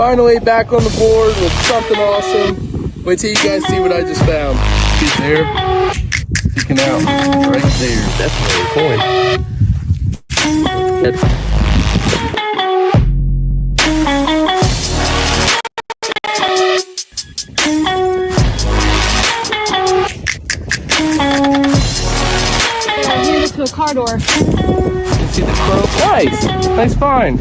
finally back on the board with something awesome. Wait till you guys see what I just found. See there? Sticking out right there. Definitely a coin. Hand it to a car door. You see the crow? Nice! Nice find.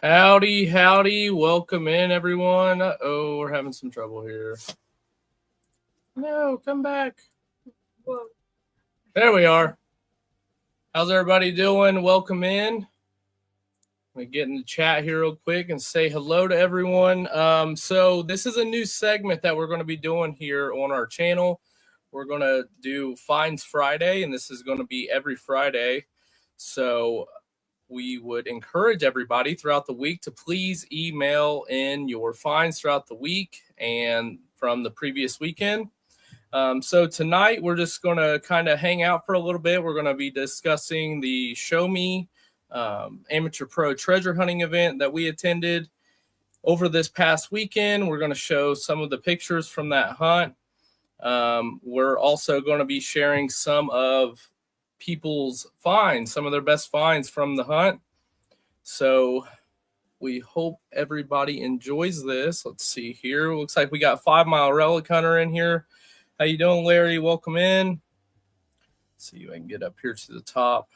Howdy, howdy. Welcome in, everyone. Uh-oh, we're having some trouble here. No, come back. Whoa. There we are. How's everybody doing? Welcome in. Let me get in the chat here real quick and say hello to everyone. So this is a new segment that we're going to be doing here on our channel. We're going to do Finds Friday, and this is going to be every Friday. So we would encourage everybody throughout the week to please email in your finds throughout the week and from the previous weekend. So tonight we're just going to kind of hang out for a little bit. We're going to be discussing the Show Me Amateur Pro Treasure Hunting event that we attended over this past weekend. We're going to show some of the pictures from that hunt. We're also going to be sharing some of people's finds, some of their best finds from the hunt. So we hope everybody enjoys this. Let's see here. Looks like we got 5 Mile Relic Hunter in here. How you doing, Larry? Welcome in. Let's see if I can get up here to the top.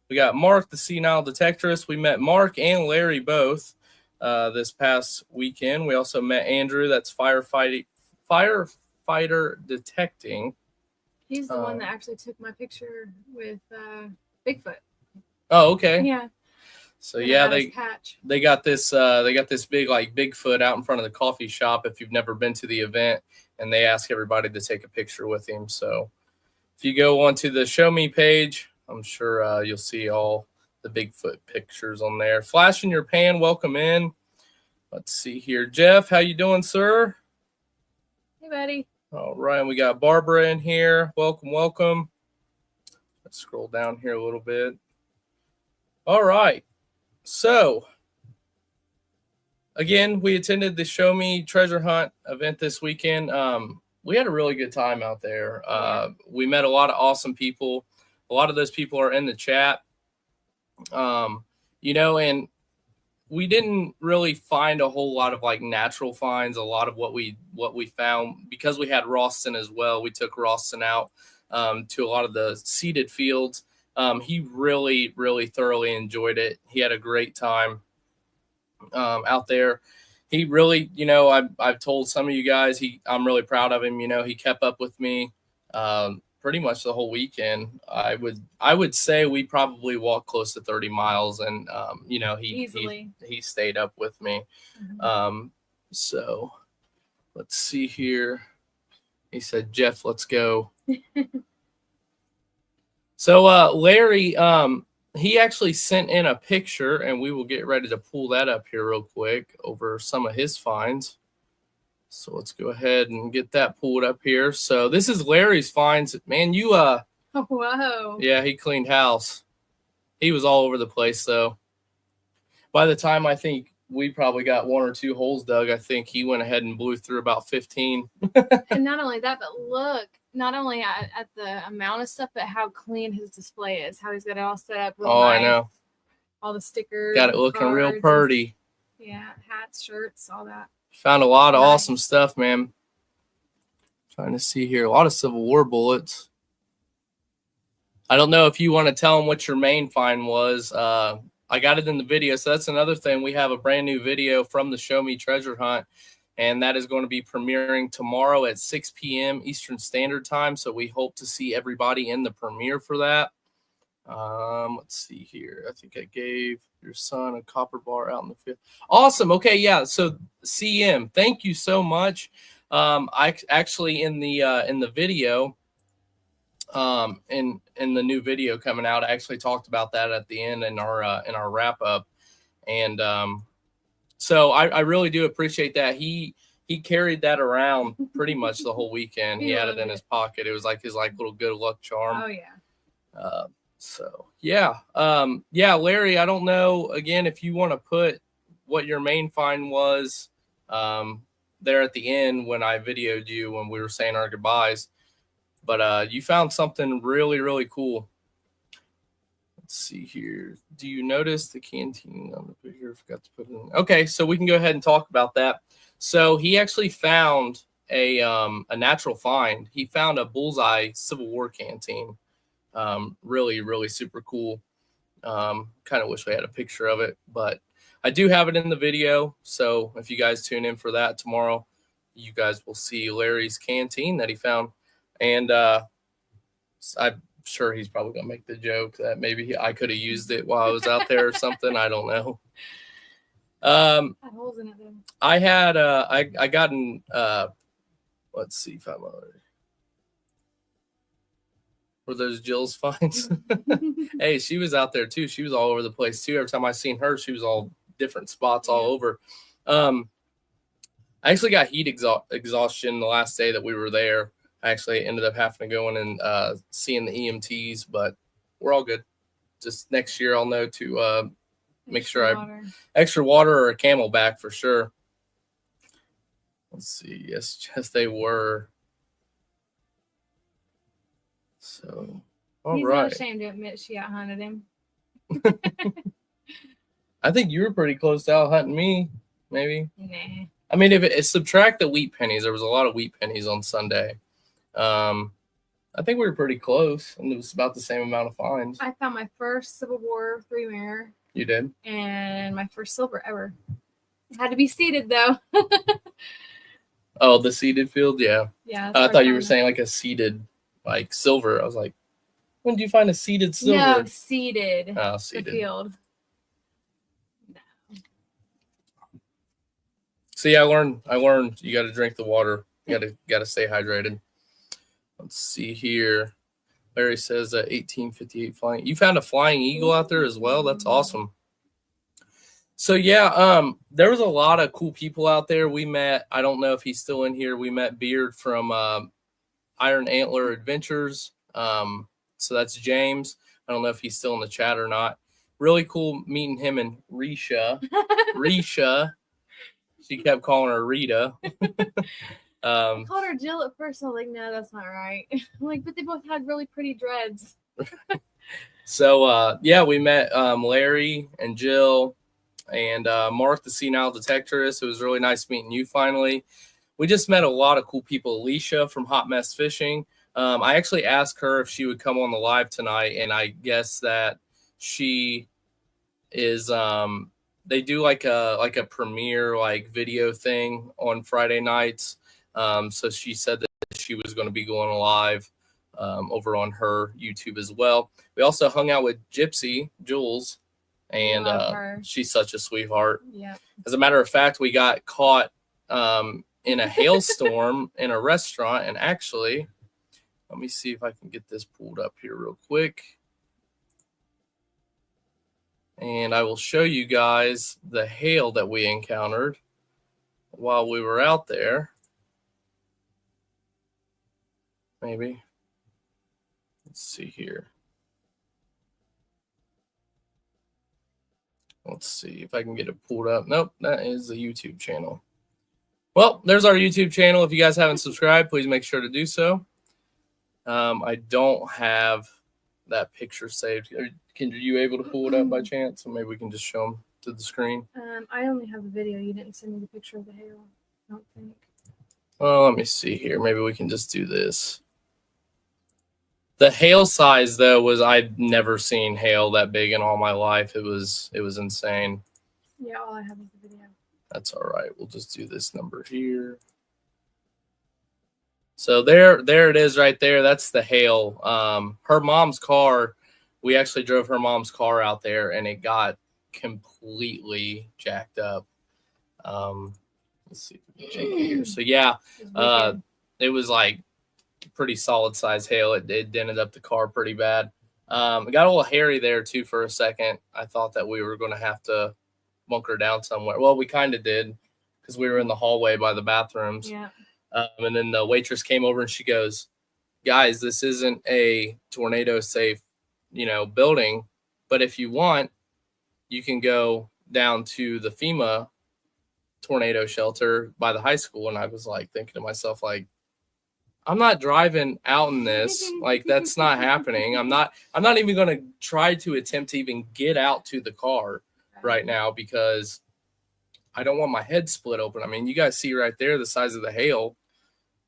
We got Mark, the Senile Detectorist. We met Mark and Larry both this past weekend. We also met Andrew. That's firefighter detecting. He's the one that actually took my picture with Bigfoot. Oh, okay. Yeah. So yeah, they got this big like Bigfoot out in front of the coffee shop if you've never been to the event, and they ask everybody to take a picture with him. So if you go onto the Show Me page, I'm sure you'll see all the Bigfoot pictures on there. Flash in your pan, welcome in. Let's see here. Jeff, how you doing, sir? Hey, buddy. All right, we got Barbara in here. Welcome, welcome. Let's scroll down here a little bit. All right. So, again, we attended the Show Me Treasure Hunt event this weekend. We had a really good time out there. We met a lot of awesome people. A lot of those people are in the chat. And we didn't really find a whole lot of like natural finds. A lot of what we found, because we had Ralston as well. We took Ralston out to a lot of the seeded fields. He really, really thoroughly enjoyed it. He had a great time out there. He really, I've told some of you guys, I'm really proud of him. He kept up with me pretty much the whole weekend. I would say we probably walked close to 30 miles, and he stayed up with me. Mm-hmm. So let's see here. He said, Jeff, let's go. So Larry, he actually sent in a picture, and we will get ready to pull that up here real quick over some of his finds. So let's go ahead and get that pulled up here. So this is Larry's finds. Man, you Whoa. yeah, he cleaned house. He was all over the place though. By the time I think we probably got 1 or 2 holes dug, I think he went ahead and blew through about 15. And not only that, but look, not only at the amount of stuff, but how clean his display is. How he's got it all set up. Oh, nice. I know. All the stickers. Got it looking real pretty. Yeah, hats, shirts, all that. Found a lot of awesome stuff, man. Trying to see here. A lot of Civil War bullets. I don't know if you want to tell them what your main find was. I got it in the video. So that's another thing. We have a brand new video from the Show Me Treasure Hunt, and that is going to be premiering tomorrow at 6 p.m. Eastern Standard Time. So we hope to see everybody in the premiere for that. Let's see here. I think I gave your son a copper bar out in the field. Awesome. Okay, yeah. So CM, thank you so much. I actually in the video, in the new video coming out, I actually talked about that at the end in our wrap up, and so I really do appreciate that. He he carried that around pretty much the whole weekend. He had it in his pocket. It was like his little good luck charm. Oh yeah. So yeah. Yeah, Larry, I don't know again if you want to put what your main find was there at the end when I videoed you when we were saying our goodbyes. But you found something really, really cool. Let's see here. Do you notice the canteen on the picture? I forgot to put it in. Okay, so we can go ahead and talk about that. So he actually found a natural find. He found a Bullseye Civil War canteen. Really, really super cool. Kind of wish we had a picture of it, but I do have it in the video. So if you guys tune in for that tomorrow, you guys will see Larry's canteen that he found. And I'm sure he's probably going to make the joke that maybe I could have used it while I was out there or something. I don't know. Had holes in it then. I had I gotten let's see if I'm were those Jill's finds. Hey, she was out there too. She was all over the place too. Every time I seen her, she was all different spots all over. I actually got heat exhaustion the last day that we were there. I actually ended up having to go in and seeing the EMTs, but we're all good. Just next year I'll know to make sure extra water or a Camelback for sure. Let's see. Yes, they were. So, He's not ashamed to admit she out hunted him. I think you were pretty close to out hunting me, maybe. Nah. I mean, if it subtract the wheat pennies, there was a lot of wheat pennies on Sunday. I think we were pretty close, and it was about the same amount of finds. I found my first Civil War 3 mirror. You did? And my first silver ever. It had to be seeded though. Oh, the seeded field? Yeah. Yeah. I thought you were saying like a seeded, like silver. I was like, when do you find a seeded silver? No, seeded. Oh, seeded. The field. No. See, I learned you got to drink the water. You got to stay hydrated. Let's see here. Larry says 1858 flying. You found a flying eagle out there as well. That's awesome. So yeah, there was a lot of cool people out there. We met. I don't know if he's still in here. We met Beard from Iron Antler Adventures. So that's James. I don't know if he's still in the chat or not. Really cool meeting him and Risha. Risha. She kept calling her Rita. I called her Jill at first. I was like, no, that's not right. I'm like, but they both had really pretty dreads. So, yeah, we met Larry and Jill and Mark, the senile detectorist. It was really nice meeting you finally. We just met a lot of cool people. Alicia from Hot Mess Fishing. I actually asked her if she would come on the live tonight, and I guess that she is they do like a premiere like video thing on Friday nights. So she said that she was going to be going live over on her YouTube as well. We also hung out with Gypsy Jules, and she's such a sweetheart. Yeah. As a matter of fact, we got caught in a hailstorm in a restaurant, and actually, let me see if I can get this pulled up here real quick. And I will show you guys the hail that we encountered while we were out there. Maybe. Let's see here. Let's see if I can get it pulled up. Nope, that is the YouTube channel. Well, there's our YouTube channel. If you guys haven't subscribed, please make sure to do so. I don't have that picture saved. Are you able to pull it up by chance? Or maybe we can just show them to the screen. I only have the video. You didn't send me the picture of the hail, I don't think. Well, let me see here. Maybe we can just do this. The hail size, though, was I'd never seen hail that big in all my life. It was insane. Yeah, all I have is the video. That's all right. We'll just do this number here. So there it is right there. That's the hail. Her mom's car, we actually drove her mom's car out there, and it got completely jacked up. Let's see if we can check it here. So, yeah, it was like pretty solid size hail. It dented up the car pretty bad. It got a little hairy there, too, for a second. I thought that we were going to have to bunker down somewhere. Well, we kind of did. because we were in the hallway by the bathrooms. Yeah. And then the waitress came over and she goes, guys, this isn't a tornado safe, building, but if you want, you can go down to the FEMA tornado shelter by the high school. And I was like thinking to myself, like, I'm not driving out in this. Like, that's not happening. I'm not even going to try to attempt to even get out to the car right now because I don't want my head split open. I mean, you guys see right there the size of the hail.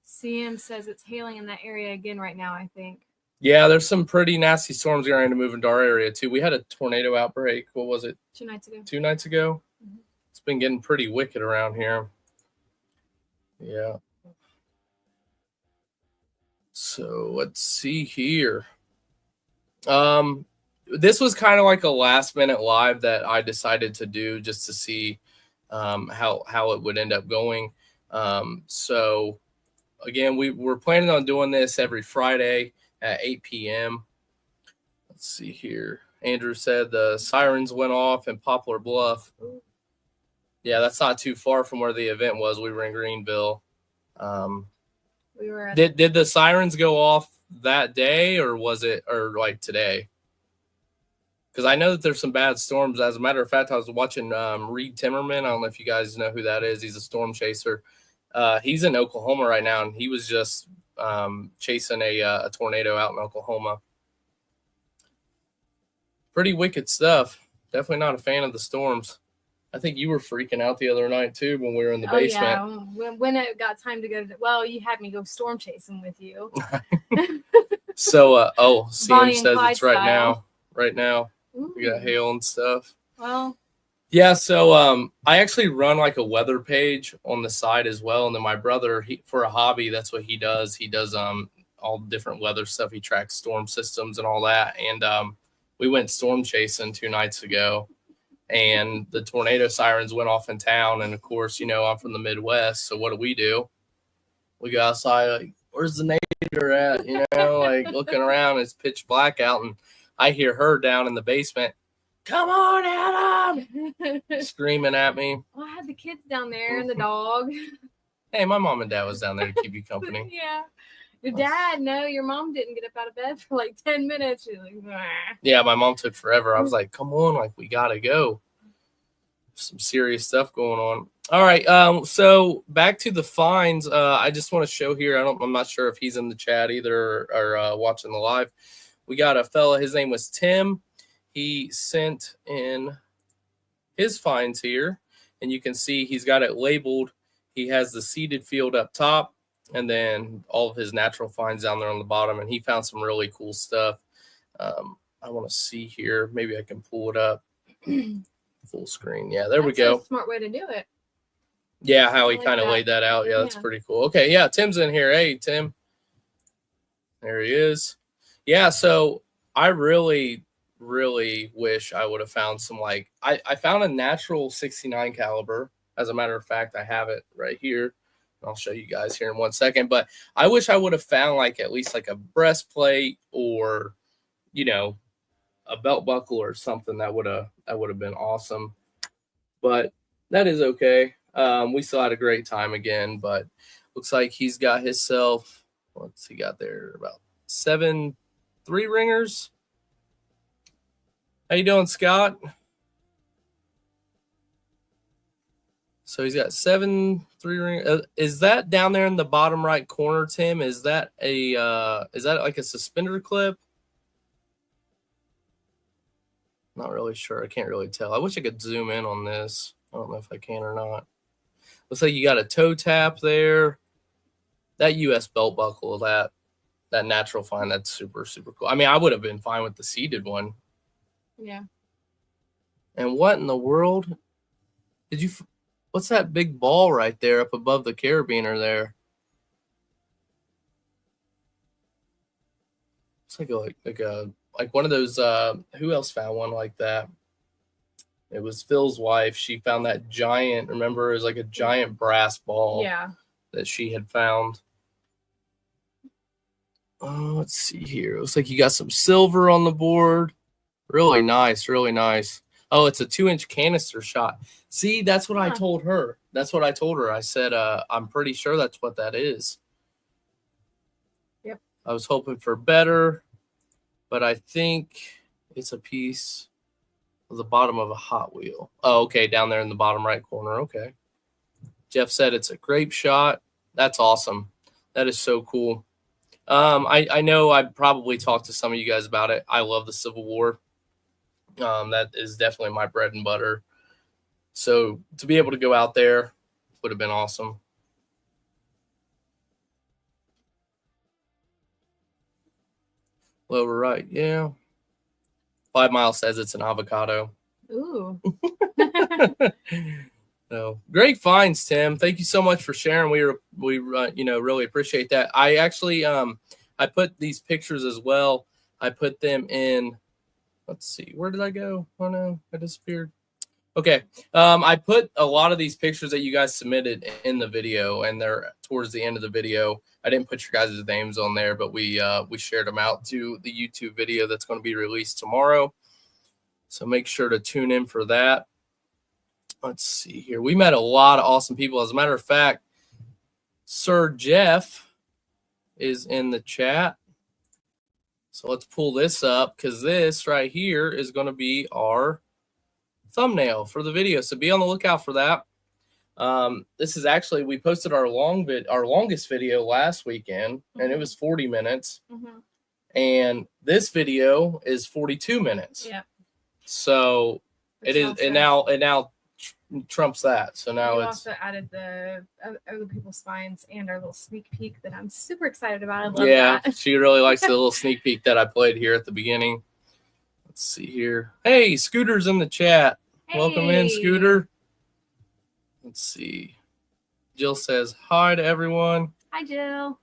CM says it's hailing in that area again right now, I think. Yeah, there's some pretty nasty storms going to move into our area too. We had a tornado outbreak. What was it? 2 nights ago. 2 nights ago? Mm-hmm. It's been getting pretty wicked around here. Yeah. So let's see here. This was kind of like a last minute live that I decided to do just to see how it would end up going. So again, we're planning on doing this every Friday at 8 p.m. Let's see here. Andrew said the sirens went off in Poplar Bluff. Yeah, that's not too far from where the event was. We were in Greenville. We were Did the sirens go off that day or like today? Because I know that there's some bad storms. As a matter of fact, I was watching Reed Timmerman. I don't know if you guys know who that is. He's a storm chaser. He's in Oklahoma right now, and he was just chasing a tornado out in Oklahoma. Pretty wicked stuff. Definitely not a fan of the storms. I think you were freaking out the other night too when we were in the basement. Yeah, when it got time to go. Well, you had me go storm chasing with you. So, CM says Clyde it's right style. now. Ooh. We got hail and stuff. Well, yeah. So, I actually run like a weather page on the side as well. And then my brother, for a hobby, that's what he does. He does all different weather stuff. He tracks storm systems and all that. And we went storm chasing 2 nights ago. And the tornado sirens went off in town. And of course, I'm from the Midwest. So what do? We go outside, like, where's the nader at? Like looking around, it's pitch black out. And I hear her down in the basement. Come on, Adam! Screaming at me. Well, I had the kids down there and the dog. Hey, my mom and dad was down there to keep you company. Yeah. Your dad, no, your mom didn't get up out of bed for like 10 minutes. She's like, nah. Yeah, my mom took forever. I was like, come on, like, we got to go. Some serious stuff going on. All right, so back to the finds. I just want to show here. I'm not sure if he's in the chat either or watching the live. We got a fella. His name was Tim. He sent in his finds here, and you can see he's got it labeled. He has the seeded field up top, and then all of his natural finds down there on the bottom, and he found some really cool stuff. I want to see here. Maybe I can pull it up. Full screen. Yeah, there we go. That's a smart way to do it. Yeah, how he kind of laid that out. Yeah, that's pretty cool. Okay, yeah, Tim's in here. Hey, Tim. There he is. Yeah, so I really, really wish I would have found some, like, I found a natural 69 caliber. As a matter of fact, I have it right here. I'll show you guys here in 1 second. But I wish I would have found, like, at least like a breastplate or, a belt buckle or something that would have been awesome. But that is okay. We still had a great time again, but looks like he's got himself, what's he got there? About 7 3-ringers. How you doing, Scott? So he's got 7 3-ringers. Is that down there in the bottom right corner, Tim? Is that like a suspender clip? Not really sure. I can't really tell. I wish I could zoom in on this. I don't know if I can or not. Looks like you got a toe tap there. That US belt buckle, that natural find, that's super, super cool. I mean, I would have been fine with the seeded one. Yeah. And what in the world? What's that big ball right there up above the carabiner there? It's like one of those, who else found one like that? It was Phil's wife. She found that giant, remember, it was like a giant brass ball that she had found. Let's see here. It looks like you got some silver on the board. Really nice, really nice. Oh, it's a 2-inch canister shot. See, that's what I Huh. told her. That's what I told her. I said, I'm pretty sure that's what that is. Yep. I was hoping for better, but I think it's a piece of the bottom of a Hot Wheel. Oh, okay, down there in the bottom right corner. Okay. Jeff said it's a grape shot. That's awesome. That is so cool. I know I probably talked to some of you guys about it. I love the Civil War. That is definitely my bread and butter. So to be able to go out there would have been awesome. Lower right, yeah. 5 Mile says it's an avocado. Ooh. So great finds, Tim. Thank you so much for sharing. We really appreciate that. I actually I put these pictures as well. I put them in. Let's see, where did I go? Oh no, I disappeared. Okay. I put a lot of these pictures that you guys submitted in the video, and they're towards the end of the video. I didn't put your guys' names on there, but we shared them out to the YouTube video that's going to be released tomorrow. So make sure to tune in for that. Let's see here. We met a lot of awesome people. As a matter of fact, Sir Jeff is in the chat. So let's pull this up because this right here is going to be our thumbnail for the video. So be on the lookout for that. This is actually, we posted our longest video last weekend, and it was 40 minutes. Mm-hmm. And this video is 42 minutes. Yeah. So it is, and now trumps that. So now we it's also added the other people's finds and our little sneak peek that I'm super excited about. I love that. She really likes the little sneak peek that I played here at the beginning. Let's see here. Hey, Scooter's in the chat. Hey. Welcome in, Scooter. Let's see. Jill says hi to everyone. Hi, Jill.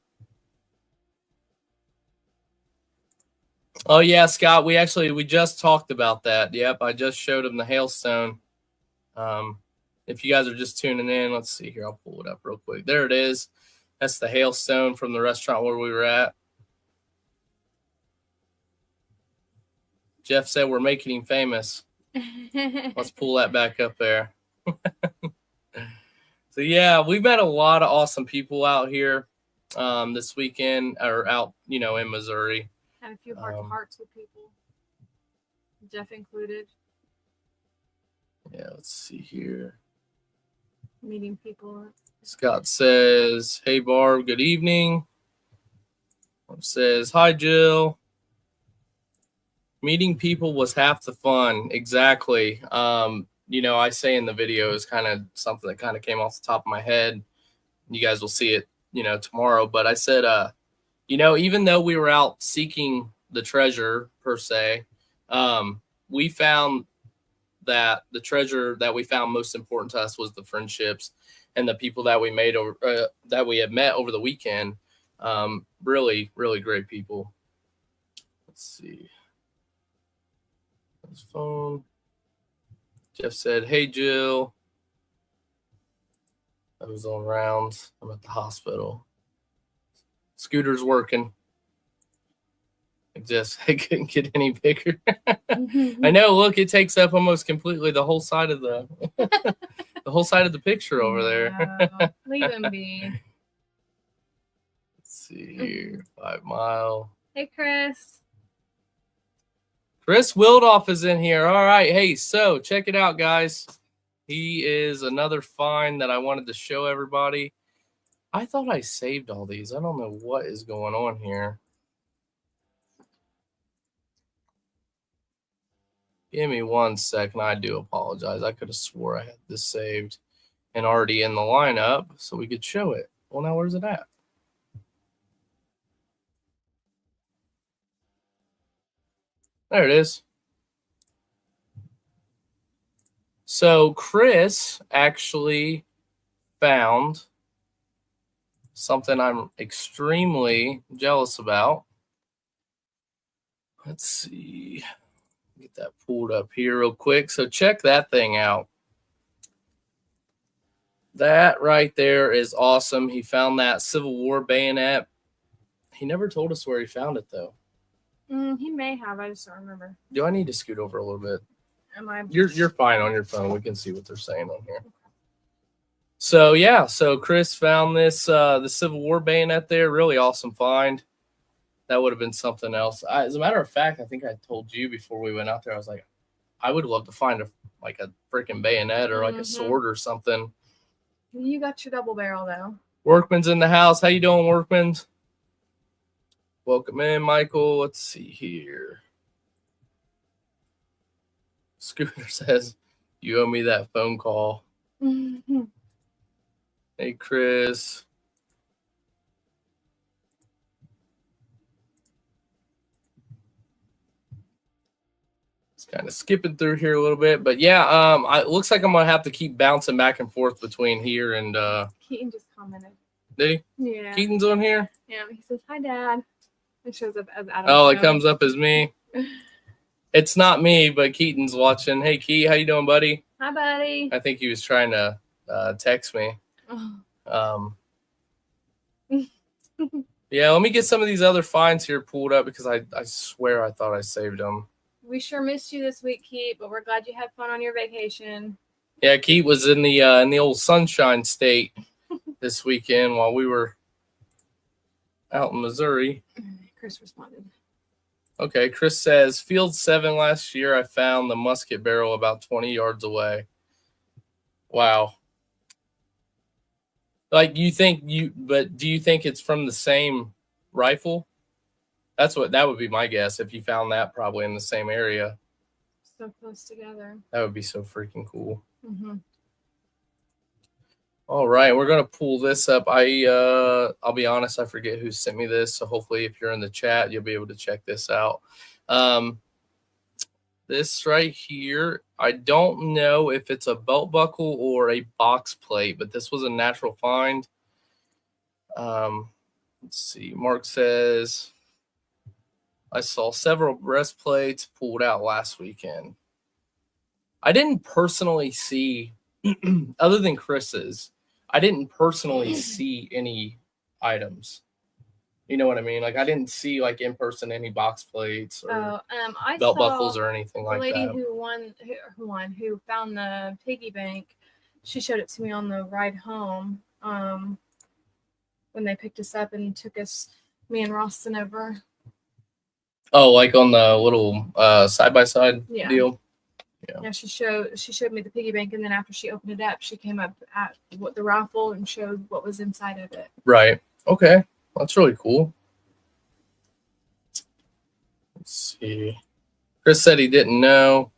Oh yeah, Scott. We just talked about that. Yep, I just showed him the hailstone. If you guys are just tuning in, let's see here. I'll pull it up real quick. There it is. That's the hailstone from the restaurant where we were at. Jeff said we're making him famous. Let's pull that back up there. So yeah, we've met a lot of awesome people out here this weekend, or out, in Missouri. Had a few hearts with people, Jeff included. Yeah, let's see here. Meeting people. Scott says, hey, Barb, good evening. Barb says, hi, Jill. Meeting people was half the fun. Exactly. I say in the video is kind of something that kind of came off the top of my head. You guys will see it, tomorrow. But I said, even though we were out seeking the treasure per se, we found that the treasure that we found most important to us was the friendships and the people that we made that we had met over the weekend. Really, really great people. Let's see. His phone. Jeff said, hey, Jill. I was on rounds. I'm at the hospital. Scooter's working. I couldn't get any bigger. I know. Look, it takes up almost completely the whole side of the the picture over there. No, leave him be. Let's see here. 5 Mile. Hey, Chris. Chris Wildoff is in here. All right. Hey, so check it out, guys. He is another find that I wanted to show everybody. I thought I saved all these. I don't know what is going on here. Give me 1 second. I do apologize. I could have swore I had this saved and already in the lineup so we could show it. Well, now where's it at? There it is. So Chris actually found something I'm extremely jealous about. Let's see. Get that pulled up here real quick. So check that thing out. That right there is awesome. He found that Civil War bayonet. He never told us where he found it, though. He may have. I just don't remember. Do I need to scoot over a little bit? Am I? You're fine on your phone. We can see what they're saying on here. So yeah, so Chris found this the Civil War bayonet there. Really awesome find. That would have been something else. As a matter of fact, I think I told you before we went out there. I was like, I would love to find a freaking bayonet or like a sword or something. You got your double barrel though. Workman's in the house. How you doing, Workman's? Welcome in, Michael. Let's see here. Scooter says, you owe me that phone call. Hey, Chris. Just kind of skipping through here a little bit. But yeah, it looks like I'm going to have to keep bouncing back and forth between here and... Keaton just commented. Did he? Yeah. Keaton's on here? Yeah, he says, hi, Dad. It shows up as Adam. Oh, it comes up as me. It's not me, but Keaton's watching. Hey, Key, how you doing, buddy? Hi, buddy. I think he was trying to text me. Yeah, let me get some of these other finds here pulled up because I swear I thought I saved them. We sure missed you this week, Keith, but we're glad you had fun on your vacation. Yeah, Keith was in the old Sunshine State this weekend while we were out in Missouri. Chris responded. Okay, Chris says, Field 7 last year, I found the musket barrel about 20 yards away. Wow. Like, do you think it's from the same rifle? That would be my guess. If you found that probably in the same area. So close together. That would be so freaking cool. Mm-hmm. All right, we're gonna pull this up. I'll be honest, I forget who sent me this. So hopefully, if you're in the chat, you'll be able to check this out. This right here, I don't know if it's a belt buckle or a box plate, but this was a natural find. Let's see. Mark says, I saw several breastplates pulled out last weekend. I didn't personally see, other than Chris's, I didn't personally see any items. You know what I mean? Like, I didn't see, like, in person any box plates or I belt saw buckles or anything like that. The lady who found the piggy bank, she showed it to me on the ride home when they picked us up and took me and Roston over. Oh, like on the little side-by-side deal? Yeah, she showed me the piggy bank, and then after she opened it up, she came up at the rifle and showed what was inside of it. Right. Okay. That's really cool. Let's see. Chris said he didn't know.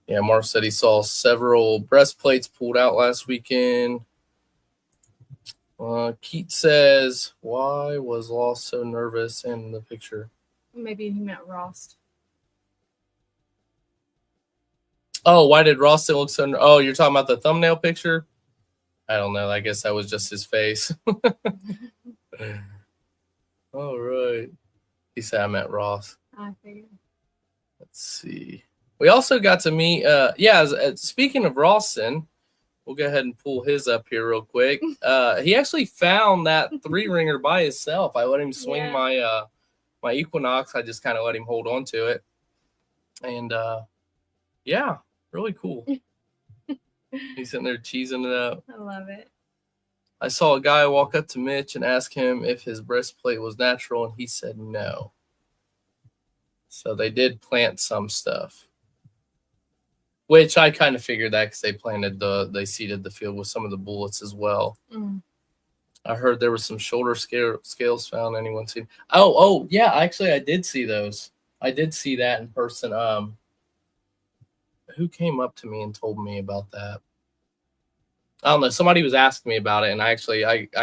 Yeah, Mark said he saw several breastplates pulled out last weekend. Keith says, why was Lost so nervous in the picture? Maybe he meant Rost. Oh, why did Roston look so... Oh, you're talking about the thumbnail picture? I don't know. I guess that was just his face. All right. He said I meant Ross. I figured. Let's see. We also got to meet... speaking of Roston, we'll go ahead and pull his up here real quick. He actually found that 3-ringer by himself. I let him swing my Equinox. I just kind of let him hold on to it. And, yeah. Really cool. He's sitting there cheesing it up. I love it. I saw a guy walk up to Mitch and ask him if his breastplate was natural, and he said no. So they did plant some stuff, which I kind of figured that because they seeded the field with some of the bullets as well. Mm. I heard there was some shoulder scales found. Anyone seen? Oh, yeah. Actually, I did see those. I did see that in person. Who came up to me and told me about that? I don't know. Somebody was asking me about it, and I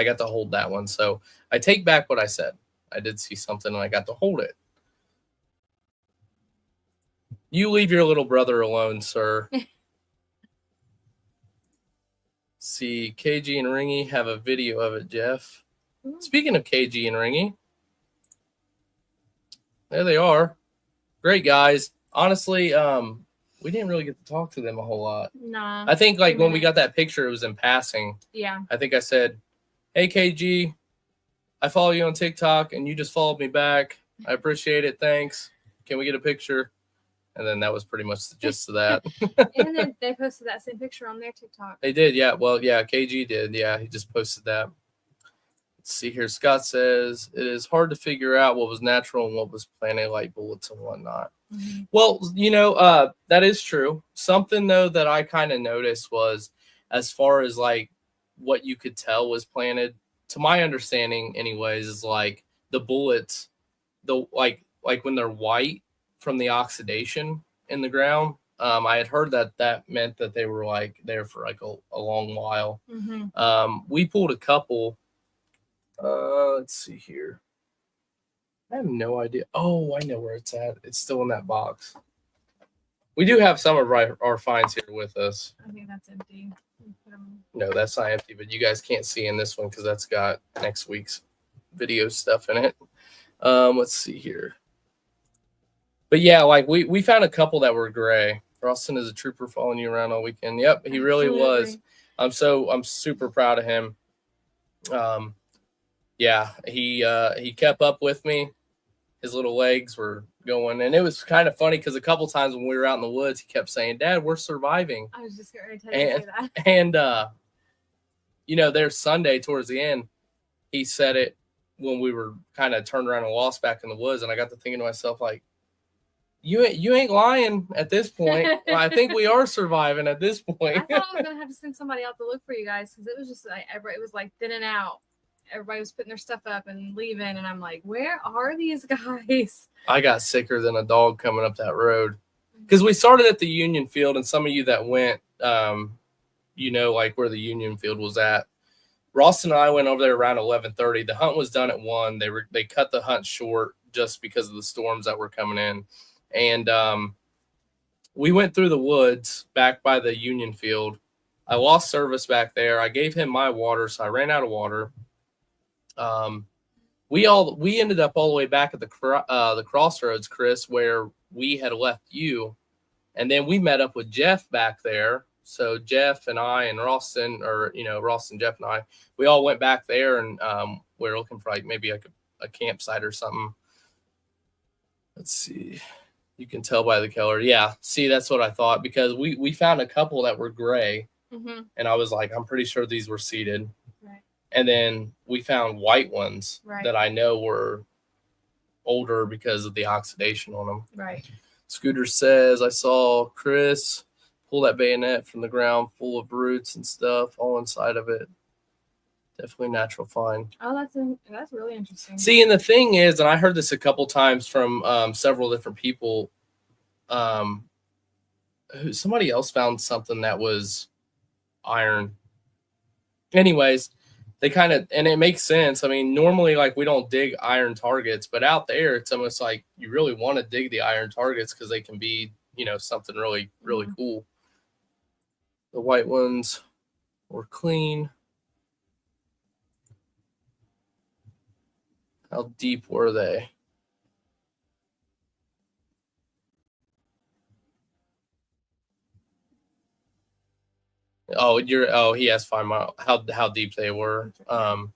got to hold that one. So I take back what I said. I did see something, and I got to hold it. You leave your little brother alone, sir. See, KG and Ringy have a video of it, Jeff. Mm-hmm. Speaking of KG and Ringy, there they are. Great guys. Honestly, we didn't really get to talk to them a whole lot. Nah. I think when we got that picture, it was in passing. Yeah. I think I said, hey, KG, I follow you on TikTok, and you just followed me back. I appreciate it. Thanks. Can we get a picture? And then that was pretty much the gist of that. And then they posted that same picture on their TikTok. They did, yeah. Well, yeah, KG did. Yeah, he just posted that. Let's see here. Scott says, it is hard to figure out what was natural and what was planted, like bullets and whatnot. Mm-hmm. Well, that is true. Something, though, that I kind of noticed was, as far as, like, what you could tell was planted, to my understanding, anyways, is, like, the bullets, like when they're white from the oxidation in the ground, I had heard that meant that they were, like, there for, like, a long while. Mm-hmm. We pulled a couple. Let's see here. I have no idea. Oh, I know where it's at. It's still in that box. We do have some of our finds here with us. I think that's empty. No, that's not empty, but you guys can't see in this one because that's got next week's video stuff in it. Let's see here. But yeah, like we found a couple that were gray. Ralston is a trooper following you around all weekend. Yep, he really was. I'm super proud of him. Yeah, he kept up with me. His little legs were going, and it was kind of funny because a couple times when we were out in the woods, he kept saying, "Dad, we're surviving." I was just going to tell you to say that. And there's Sunday towards the end, he said it when we were kind of turned around and lost back in the woods, and I got to thinking to myself, like, you ain't lying at this point. I think we are surviving at this point. I thought I was gonna have to send somebody out to look for you guys because it was just like it was like thinning out. Everybody was putting their stuff up and leaving, and I'm like, where are these guys? I got sicker than a dog coming up that road because we started at the Union Field, and some of you that went, like where the Union Field was at. Ross and I went over there around 11:30. The hunt was done at 1. They cut the hunt short just because of the storms that were coming in. And we went through the woods back by the Union Field. I lost service back there. I gave him my water, so I ran out of water. We ended up all the way back at the crossroads, Chris, where we had left you, and then we met up with Jeff back there. So Jeff and I and Ralston, Ralston, Jeff and I, we all went back there, and we were looking for maybe a campsite or something. Let's see. You can tell by the color. Yeah, see, that's what I thought because we found a couple that were gray, and I was like, I'm pretty sure these were seeded. Right. And then we found white ones that I know were older because of the oxidation on them. Right. Scooter says, I saw Chris pull that bayonet from the ground full of roots and stuff all inside of it. Definitely natural find. Oh, that's really interesting. See, and the thing is, and I heard this a couple times from several different people. Somebody else found something that was iron. Anyways, they kind of, and it makes sense. I mean, normally, like, we don't dig iron targets, but out there, it's almost like you really want to dig the iron targets because they can be, something really, really cool. The white ones were clean. How deep were they? He asked 5 miles. How deep they were. 2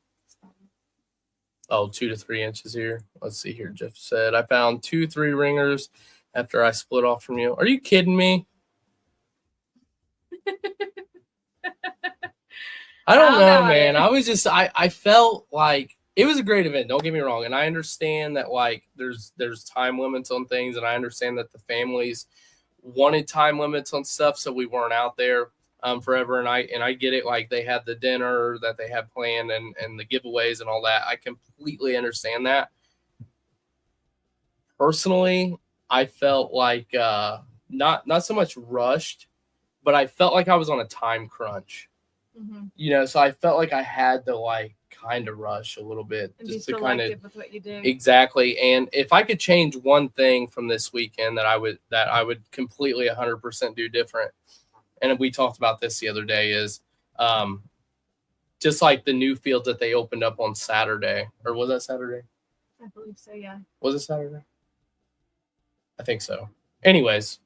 to 3 inches here. Let's see here. Jeff said, I found 2-3 ringers after I split off from you. Are you kidding me? I don't know, man. I was just, I felt like it was a great event. Don't get me wrong. And I understand that, like, there's time limits on things. And I understand that the families wanted time limits on stuff. So we weren't out there forever. And I get it. Like, they had the dinner that they had planned and the giveaways and all that. I completely understand that. Personally, I felt like not so much rushed, but I felt like I was on a time crunch. So I felt like I had to, like, kind of rush a little bit and just be to kind of with what you do. Exactly. And if I could change one thing from this weekend that I would completely 100% do different, and we talked about this the other day, is just like the new field that they opened up on Saturday. Or was that Saturday? I believe so, yeah. Was it Saturday? I think so. Anyways,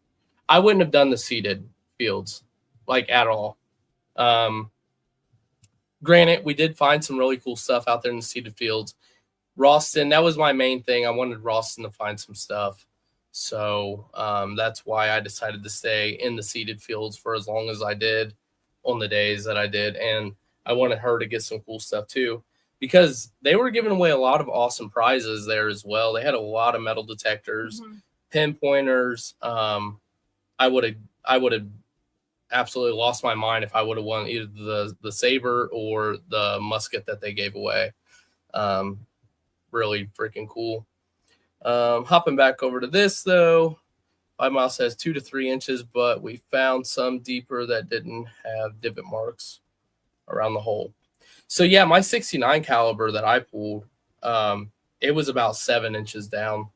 I wouldn't have done the seeded fields, like, at all. Granted, we did find some really cool stuff out there in the seeded fields. Ralston, that was my main thing. I wanted Ralston to find some stuff. So that's why I decided to stay in the seeded fields for as long as I did on the days that I did. And I wanted her to get some cool stuff too, because they were giving away a lot of awesome prizes there as well. They had a lot of metal detectors, pinpointers. I would have absolutely lost my mind if I would have won either the saber or the musket that they gave away. Really freaking cool. Hopping back over to this though, 5 mile says 2 to 3 inches, but we found some deeper that didn't have divot marks around the hole. So yeah, my 69 caliber that I pulled, it was about 7 inches down,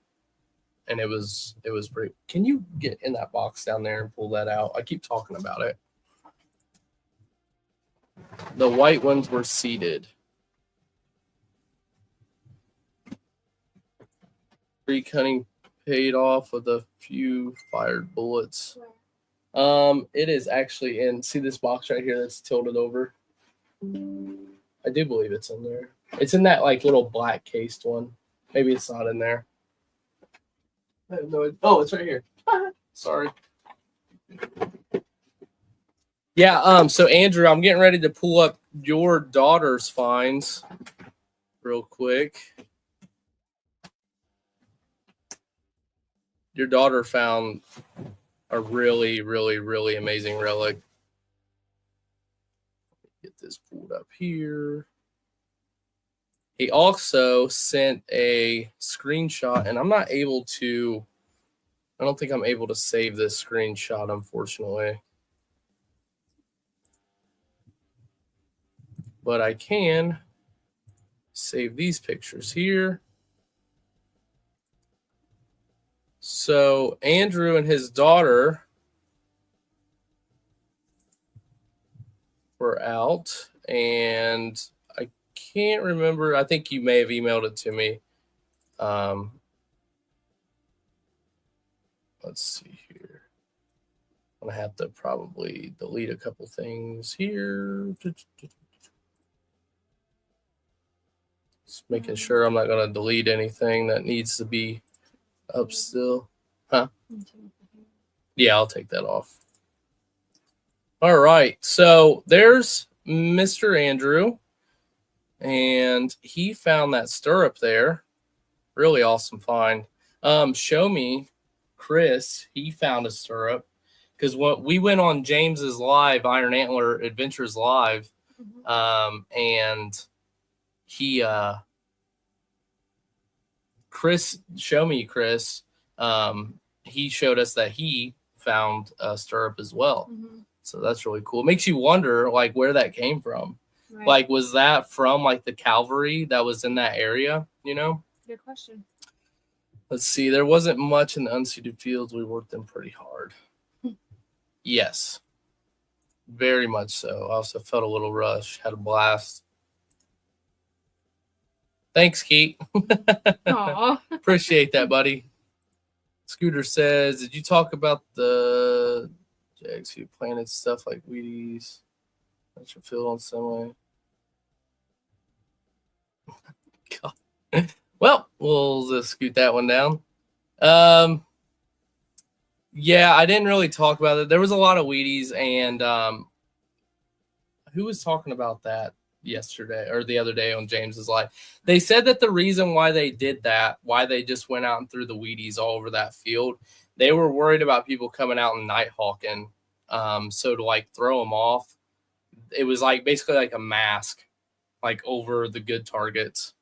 and it was pretty. Can you get in that box down there and pull that out? I keep talking about it. The white ones were seeded. Creek hunting paid off with a few fired bullets. It is actually in. See this box right here that's tilted over? I do believe it's in there. It's in that like little black cased one. Maybe it's not in there. I have no idea. Oh, it's right here. Sorry. Yeah. So Andrew, I'm getting ready to pull up your daughter's finds real quick. Your daughter found a really, really, really amazing relic. Get this pulled up here. He also sent a screenshot, and I'm not able to, I don't think I'm able to save this screenshot, unfortunately. But I can save these pictures here. So Andrew and his daughter were out, and I can't remember. I think you may have emailed it to me. Let's see here. I'm gonna have to probably delete a couple things here. Just making sure I'm not gonna delete anything that needs to be up still. Huh? Yeah, I'll take that off. All right. So there's Mr. Andrew, and he found that stirrup there. Really awesome find. Show me Chris. He found a stirrup because when we went on James's live, Iron Antler Adventures Live, and he Chris, show me Chris. He showed us that he found a stirrup as well. So that's really cool. It makes you wonder like where that came from. Right. Like, was that from like the cavalry that was in that area? You know? Good question. Let's see. There wasn't much in the unseeded fields. We worked them pretty hard. Yes. Very much so. I also felt a little rush. Had a blast. Thanks, Keith. Appreciate that, buddy. Scooter says, did you talk about the Jags who planted stuff like Wheaties? That's your field on semi. God. Well, we'll just scoot that one down. Yeah, I didn't really talk about it. There was a lot of Wheaties, and who was talking about that yesterday or the other day on James's live? They said that the reason why they did that, why they just went out and threw the Wheaties all over that field, they were worried about people coming out and night hawking. So to like throw them off, it was like basically like a mask, like over the good targets.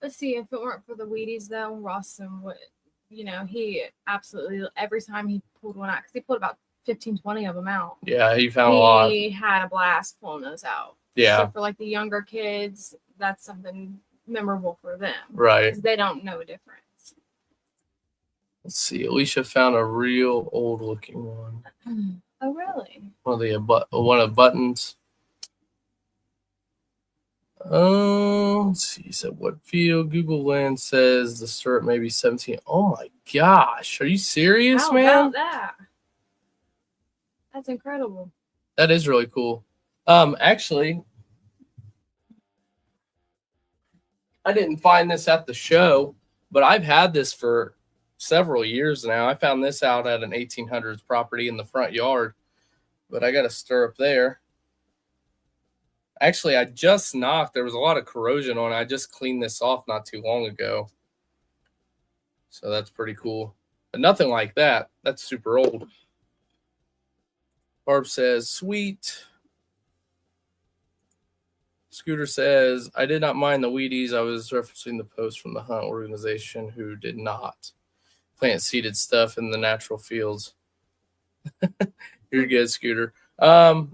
Let's see, if it weren't for the Wheaties though, Rawson would, you know, he absolutely, every time he pulled one out, because he pulled about 15, 20 of them out. Yeah, he found a lot. He had a blast pulling those out. Yeah. So for like the younger kids, that's something memorable for them. Right. Because they don't know a difference. Let's see. Alicia found a real old looking one. Oh, really? One of the buttons. Let's see. He said, what field? Google Lens says the stirrup may be 17. Oh my gosh. Are you serious, man? How about that? That's incredible. That is really cool. Actually, I didn't find this at the show, but I've had this for several years now. I found this out at an 1800s property in the front yard, but I got a stirrup there. Actually, I just knocked. There was a lot of corrosion on it. I just cleaned this off not too long ago. So that's pretty cool. But nothing like that. That's super old. Barb says, sweet. Scooter says, I did not mind the Wheaties. I was referencing the post from the hunt organization who did not plant seeded stuff in the natural fields. You're good, Scooter. I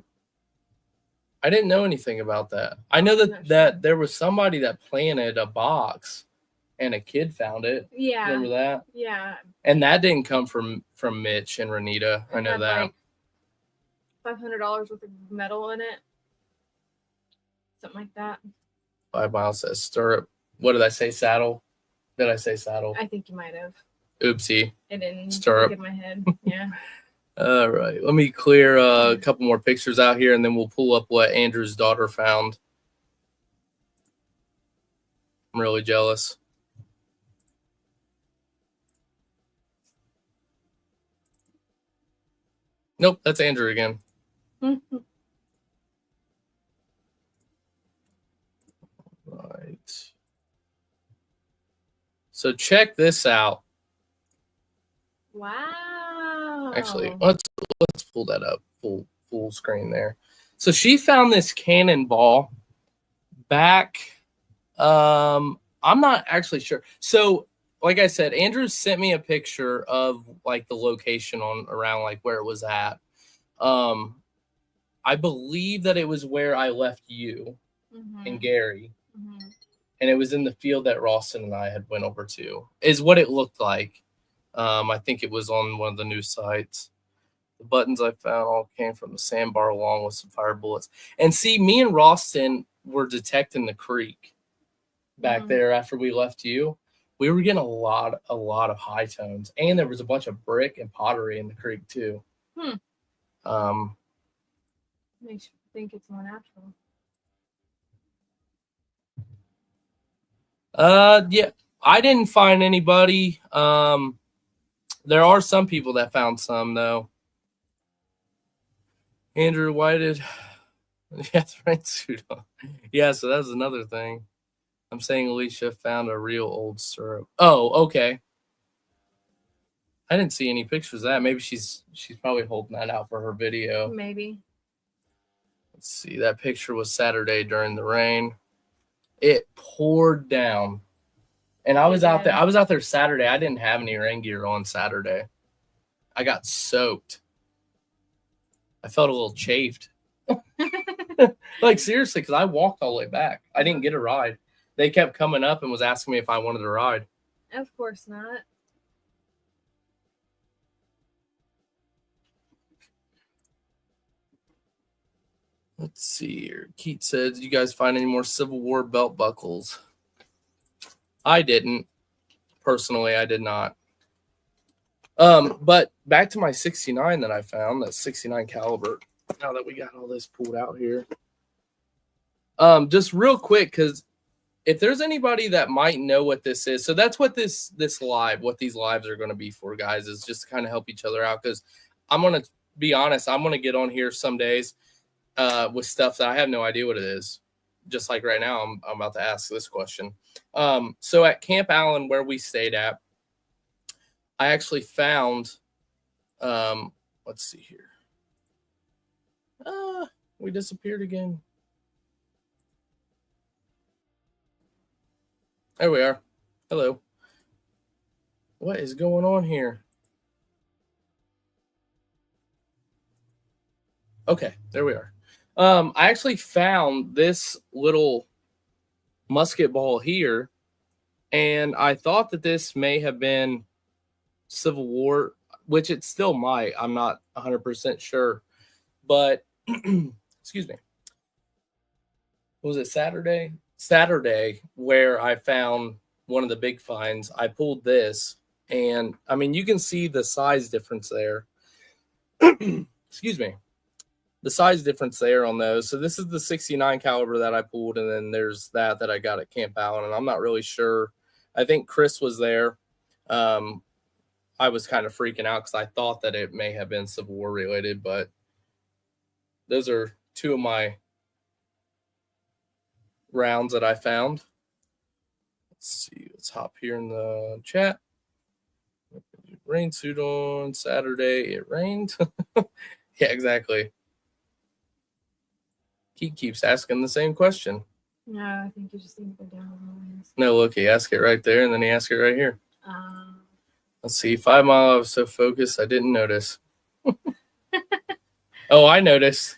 didn't know anything about that. I know that there was somebody that planted a box and a kid found it. Yeah. Remember that? Yeah. And that didn't come from Mitch and Renita. I know that. Like $500 worth of metal in it. Something like that. 5 Miles says stirrup. What did I say? Saddle? Did I say saddle? I think you might have. Oopsie. It didn't Stirrup. get in my head. Yeah. All right. Let me clear a couple more pictures out here, and then we'll pull up what Andrew's daughter found. I'm really jealous. Nope, that's Andrew again. Right. So check this out. Wow. Actually, let's pull that up full screen there. So she found this cannonball back. I'm not actually sure. So like I said, Andrew sent me a picture of like the location on around like where it was at. I believe that it was where I left you and Gary. And it was in the field that Rawson and I had went over to, is what it looked like. I think it was on one of the news sites. The buttons I found all came from the sandbar along with some fire bullets. And see, me and Rawson were detecting the creek back there after we left you. We were getting a lot of high tones. And there was a bunch of brick and pottery in the creek too. Makes you think it's more natural. Yeah, I didn't find anybody. There are some people that found some though. Andrew, why did yeah, the rain suit on? Yeah, so that's another thing. I'm saying Alicia found a real old syrup. Oh, okay. I didn't see any pictures of that. Maybe she's probably holding that out for her video. Maybe. Let's see. That picture was Saturday during the rain. It poured down. And I was out there. I was out there Saturday. I didn't have any rain gear on Saturday. I got soaked. I felt a little chafed. Like seriously, because I walked all the way back. I didn't get a ride. They kept coming up and was asking me if I wanted a ride. Of course not. Let's see here. Keith said, "Did you guys find any more Civil War belt buckles?" I didn't. Personally, I did not. But back to my 69 that I found, that 69 caliber. Now that we got all this pulled out here. Just real quick, because if there's anybody that might know what this is, so that's what this live, what these lives are going to be for, guys, is just to kind of help each other out. Because I'm going to be honest, I'm going to get on here some days with stuff that I have no idea what it is. Just like right now, I'm about to ask this question. So at Camp Allen, where we stayed at, I actually found, let's see here. We disappeared again. There we are. Hello. What is going on here? Okay, there we are. I actually found this little musket ball here, and I thought that this may have been Civil War, which it still might. I'm not 100% sure. But, excuse me. Was it Saturday? Saturday, where I found one of the big finds. I pulled this, and, I mean, you can see the size difference there. Excuse me. The size difference there on those. So this is the 69 caliber that I pulled, and then there's that I got at Camp Allen, and I'm not really sure. I think Chris was there. I was kind of freaking out because I thought that it may have been Civil War related, but those are two of my rounds that I found. Let's see. Let's hop here in the chat. Rain suit on Saturday. It rained. Yeah, exactly. He keeps asking the same question. No, I think you just need to go down a little ways. No, look, he asked it right there, and then he asked it right here. Let's see. 5 Mile, I was so focused, I didn't notice. Oh, I noticed.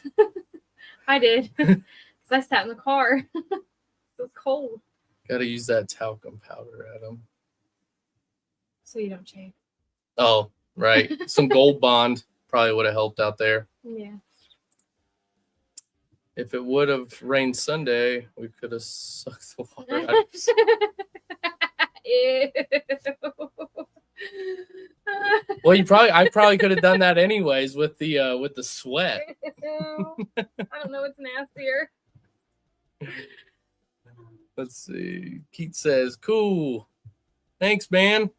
I did. Because I sat in the car. It was cold. Got to use that talcum powder, Adam. So you don't chafe. Oh, right. Some Gold Bond probably would have helped out there. Yeah. If it would have rained Sunday, we could have sucked the water out. Ew. Well, I probably could have done that anyways with the sweat. I don't know what's nastier. Let's see. Keith says, "Cool, thanks, man."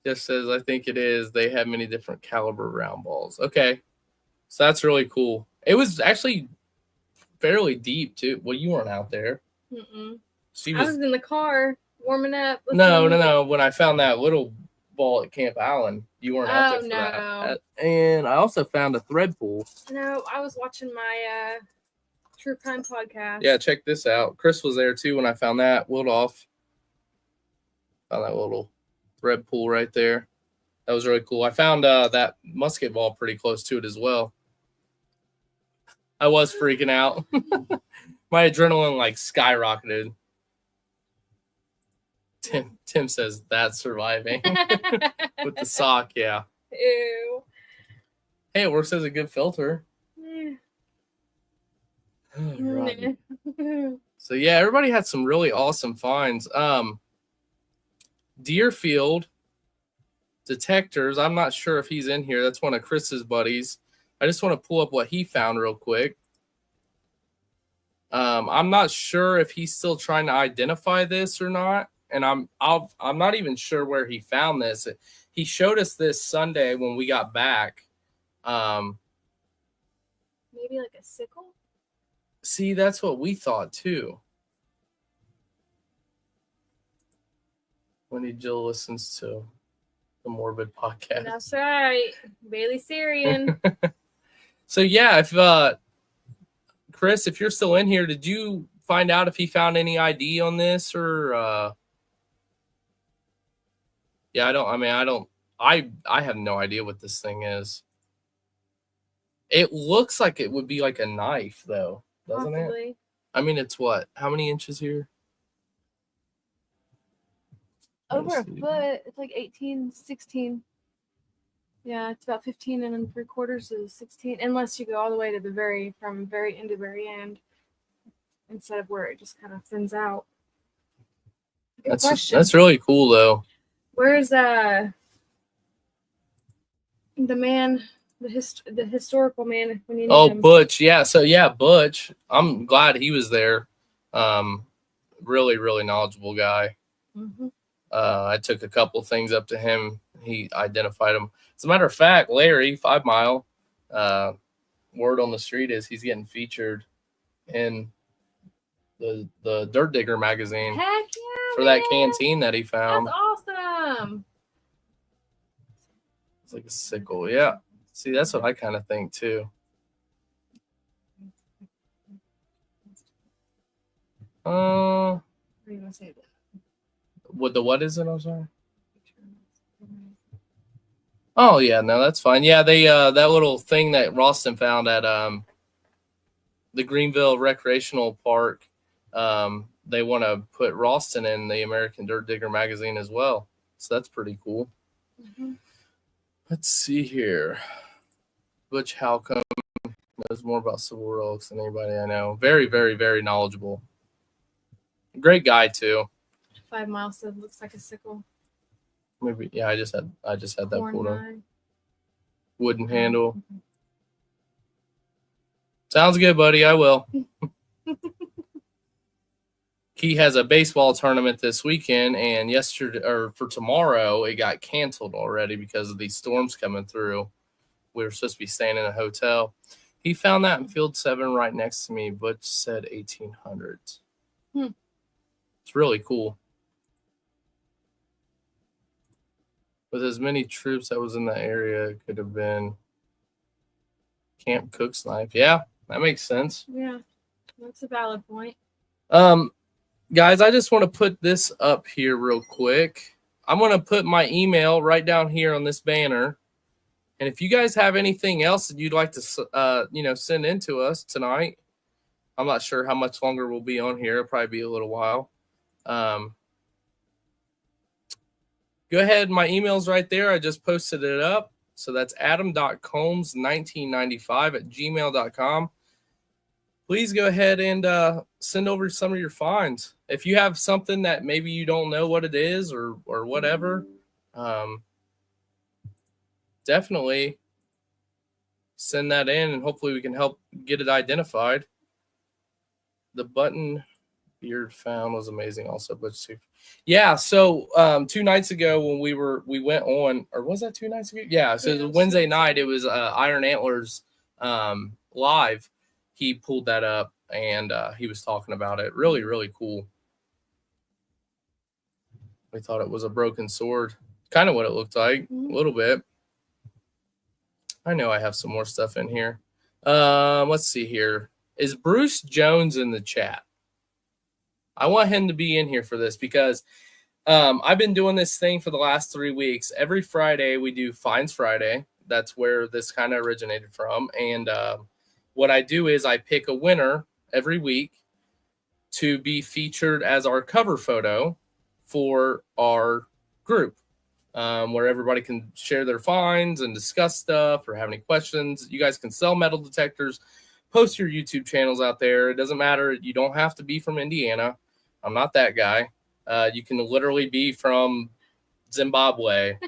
Jeff says, "I think it is. They have many different caliber round balls." Okay, so that's really cool. It was actually fairly deep too. Well, you weren't out there. Mm-mm. She I was in the car warming up. No. When I found that little ball at Camp Allen, you weren't out there for that. And I also found a thread pool. No, I was watching my True Crime podcast. Yeah, check this out. Chris was there too when I found that. Wood off. Found that little thread pool right there. That was really cool. I found that musket ball pretty close to it as well. I was freaking out. My adrenaline like skyrocketed. Tim says that's surviving with the sock. Yeah. Ew. Hey, it works as a good filter. Yeah. Right. So yeah, everybody had some really awesome finds. Deerfield Detectors. I'm not sure if he's in here. That's one of Chris's buddies. I just want to pull up what he found real quick. I'm not sure if he's still trying to identify this or not, and I'm not even sure where he found this. He showed us this Sunday when we got back. Maybe like a sickle. See, that's what we thought too. Wendy Jill listens to the Morbid podcast. That's right, Bailey Syrian. So yeah, if Chris, if you're still in here, did you find out if he found any ID on this or? Yeah, I have no idea what this thing is. It looks like it would be like a knife, though, doesn't Possibly. it? I mean, it's what? How many inches here? Over a foot. It's like 18, 16. Yeah, it's about 15 and 3/4 to 16, unless you go all the way to from very end to very end, instead of where it just kind of thins out. Good question. That's really cool, though. Where's the man, the historical man when you need him? Butch. Yeah. So yeah, Butch. I'm glad he was there. Really, really knowledgeable guy. Mm-hmm. I took a couple things up to him. He identified him. As a matter of fact, Larry, 5 Mile, word on the street is he's getting featured in the Dirt Digger magazine. Heck yeah, for that canteen that he found. That's awesome. It's like a sickle. Yeah. See, that's what I kind of think too. What are you gonna say? What is it? I'm sorry. Oh yeah, no, that's fine. Yeah, they that little thing that Ralston found at the Greenville Recreational Park. They want to put Ralston in the American Dirt Digger magazine as well, so that's pretty cool. Mm-hmm. Let's see here. Butch Halcomb knows more about civil relics than anybody I know. Very, very, very knowledgeable. Great guy too. 5 Mile said looks like a sickle. Maybe yeah. I just had that pulled up. Nine. Wooden handle. Mm-hmm. Sounds good, buddy. I will. he has a baseball tournament this weekend, and yesterday or for tomorrow it got canceled already because of these storms coming through. We were supposed to be staying in a hotel. He found that in field 7 right next to me, but said 1800s. It's really cool. With as many troops that was in the area, it could have been Camp Cook's knife. Yeah, that makes sense. Yeah, that's a valid point. Guys, I just want to put this up here real quick. I'm going to put my email right down here on this banner. And if you guys have anything else that you'd like to, send in to us tonight, I'm not sure how much longer we'll be on here. It'll probably be a little while. Go ahead. My email's right there. I just posted it up. So that's adam.combs1995@gmail.com. Please go ahead and send over some of your finds. If you have something that maybe you don't know what it is or whatever, definitely send that in, and hopefully we can help get it identified. The button beard found was amazing also. But yeah, so 2 nights ago when we went on, or was that 2 nights ago? Yeah, so the Wednesday night, it was Iron Antlers live. He pulled that up, and he was talking about it. Really, really cool. We thought it was a broken sword. Kind of what it looked like, a little bit. I know I have some more stuff in here. Let's see here. Is Bruce Jones in the chat? I want him to be in here for this because I've been doing this thing for the last 3 weeks. Every Friday, we do Finds Friday. That's where this kind of originated from. And what I do is I pick a winner every week to be featured as our cover photo for our group, where everybody can share their finds and discuss stuff or have any questions. You guys can sell metal detectors, post your YouTube channels out there. It doesn't matter. You don't have to be from Indiana. I'm not that guy. You can literally be from Zimbabwe.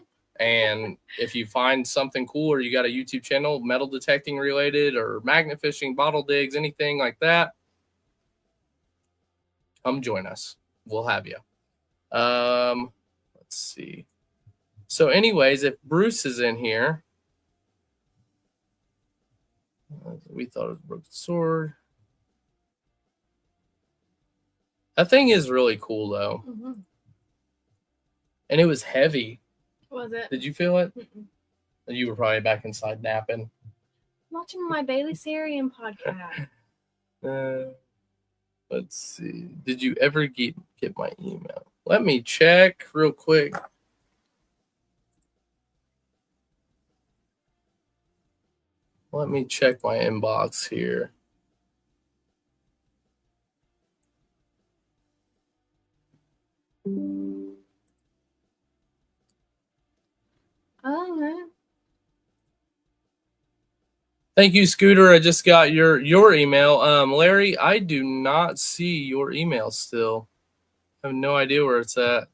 And if you find something cool or you got a YouTube channel, metal detecting related or magnet fishing, bottle digs, anything like that, come join us. We'll have you. Let's see. So anyways, if Bruce is in here, we thought it was a broken sword. That thing is really cool though. And it was heavy. Was it? Did you feel it? You were probably back inside napping. Watching my Bailey Sarian podcast. Let's see. Did you ever get my email? Let me check real quick. Let me check my inbox here. Oh, man. Thank you, Scooter. I just got your email. Larry, I do not see your email still. I have no idea where it's at.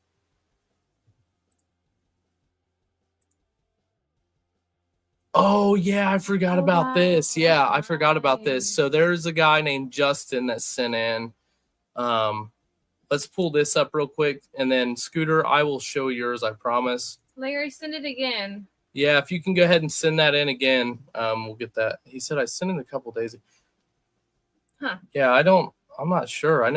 Oh, yeah, I forgot about this. Yeah, I forgot about this. So there's a guy named Justin that sent in. Let's pull this up real quick. And then, Scooter, I will show yours, I promise. Larry, send it again. Yeah, if you can go ahead and send that in again, we'll get that. He said I sent it a couple days ago. Huh. Yeah, I'm not sure. I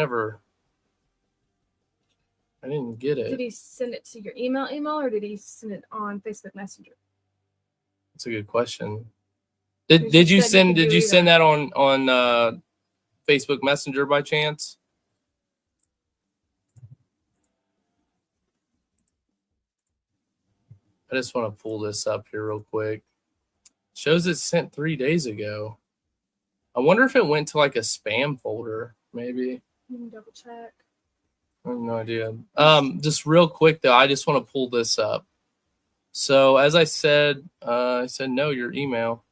didn't get it. Did he send it to your email, or did he send it on Facebook Messenger? That's a good question. Did you send that on Facebook Messenger by chance? I just want to pull this up here real quick. Shows it sent 3 days ago. I wonder if it went to like a spam folder, maybe. Let me double check. I have no idea. Just real quick though, I just want to pull this up. So as I said no, your email.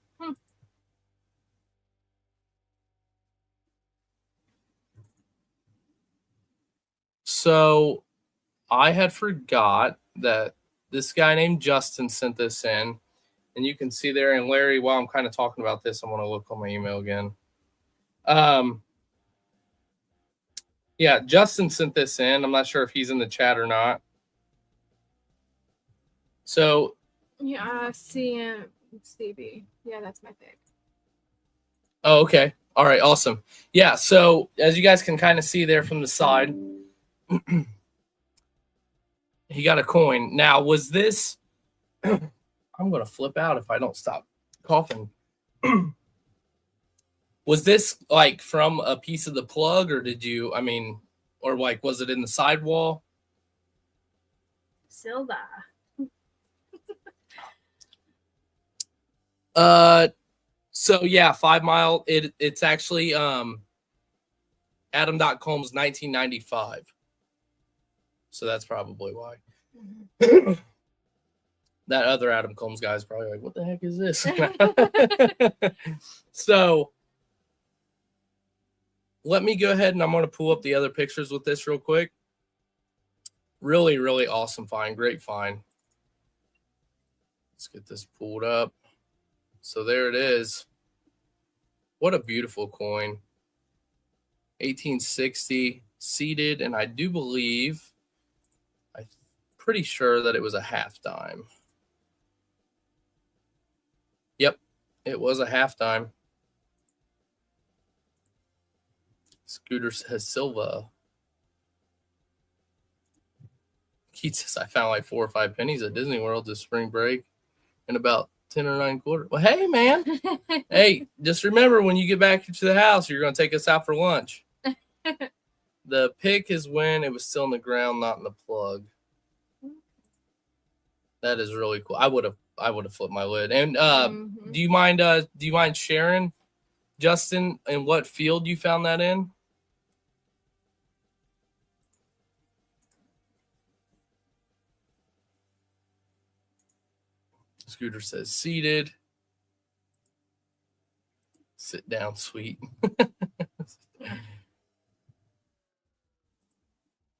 So I had forgot that this guy named Justin sent this in, and you can see there. And Larry, while I'm kind of talking about this, I'm going to look on my email again. Yeah, Justin sent this in. I'm not sure if he's in the chat or not. So Yeah, CB. Yeah, that's my pick. oh, okay. All right, awesome. Yeah, so as you guys can kind of see there from the side, he got a coin. Now, was this I'm going to flip out if I don't stop coughing. Was this like from a piece of the plug, or did you, I mean, or like was it in the sidewall? Silva. So yeah, 5 Mile. It's actually Adam.com's 1995. So that's probably why. Mm-hmm. That other Adam Combs guy is probably like, what the heck is this? So let me go ahead and I'm going to pull up the other pictures with this real quick. Really, really awesome find. Great find. Let's get this pulled up. So there it is. What a beautiful coin. 1860 seated, and I do believe, I'm pretty sure that it was a half dime. Yep, it was a half dime. Scooter says Silva. Keith says I found like 4 or 5 pennies at Disney World this spring break and about 10 or 9 quarters. Well, hey, man. Hey, just remember when you get back to the house, you're going to take us out for lunch. The pick is when it was still in the ground, not in the plug. That is really cool. I would have flipped my lid. And do you mind sharing, Justin, in what field you found that in? Scooter says seated. Sit down, sweet.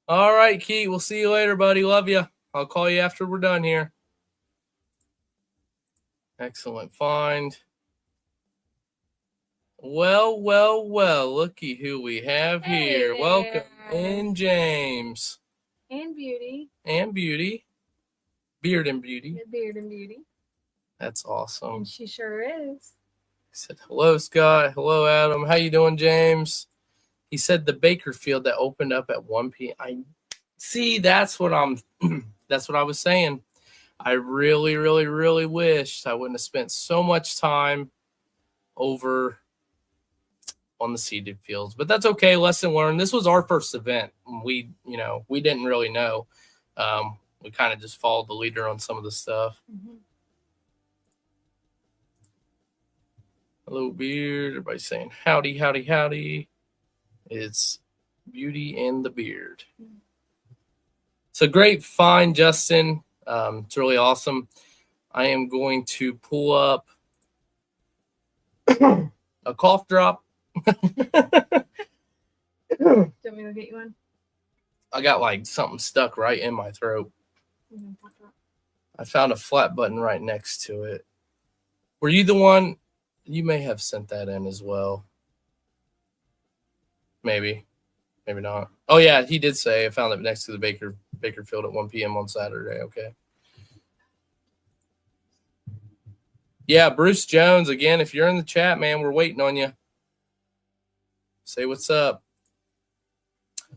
All right, Keith. We'll see you later, buddy. Love you. I'll call you after we're done here. Excellent find. Well. Looky who we have here. There. Welcome in, James. And Beauty. Beard and Beauty. Beard and Beauty. That's awesome. And she sure is. He said, hello, Scott. Hello, Adam. How you doing, James? He said the Bakerfield that opened up at 1 p.m. I see. That's what I was saying. I really, really, really wished I wouldn't have spent so much time over on the seeded fields, but that's okay. Lesson learned. This was our first event. We didn't really know. We kind of just followed the leader on some of the stuff. Mm-hmm. Hello, Beard. Everybody's saying howdy, howdy, howdy. It's Beauty and the Beard. It's a great find, Justin. It's really awesome. I am going to pull up a cough drop. Do you want me to get you one? I got like something stuck right in my throat. I found a flat button right next to it. Were you the one? You may have sent that in as well. Maybe not. Oh yeah, he did say I found it next to the Bakerfield at 1 p.m. on Saturday. Okay. Yeah, Bruce Jones, again, if you're in the chat, man, we're waiting on you. Say what's up.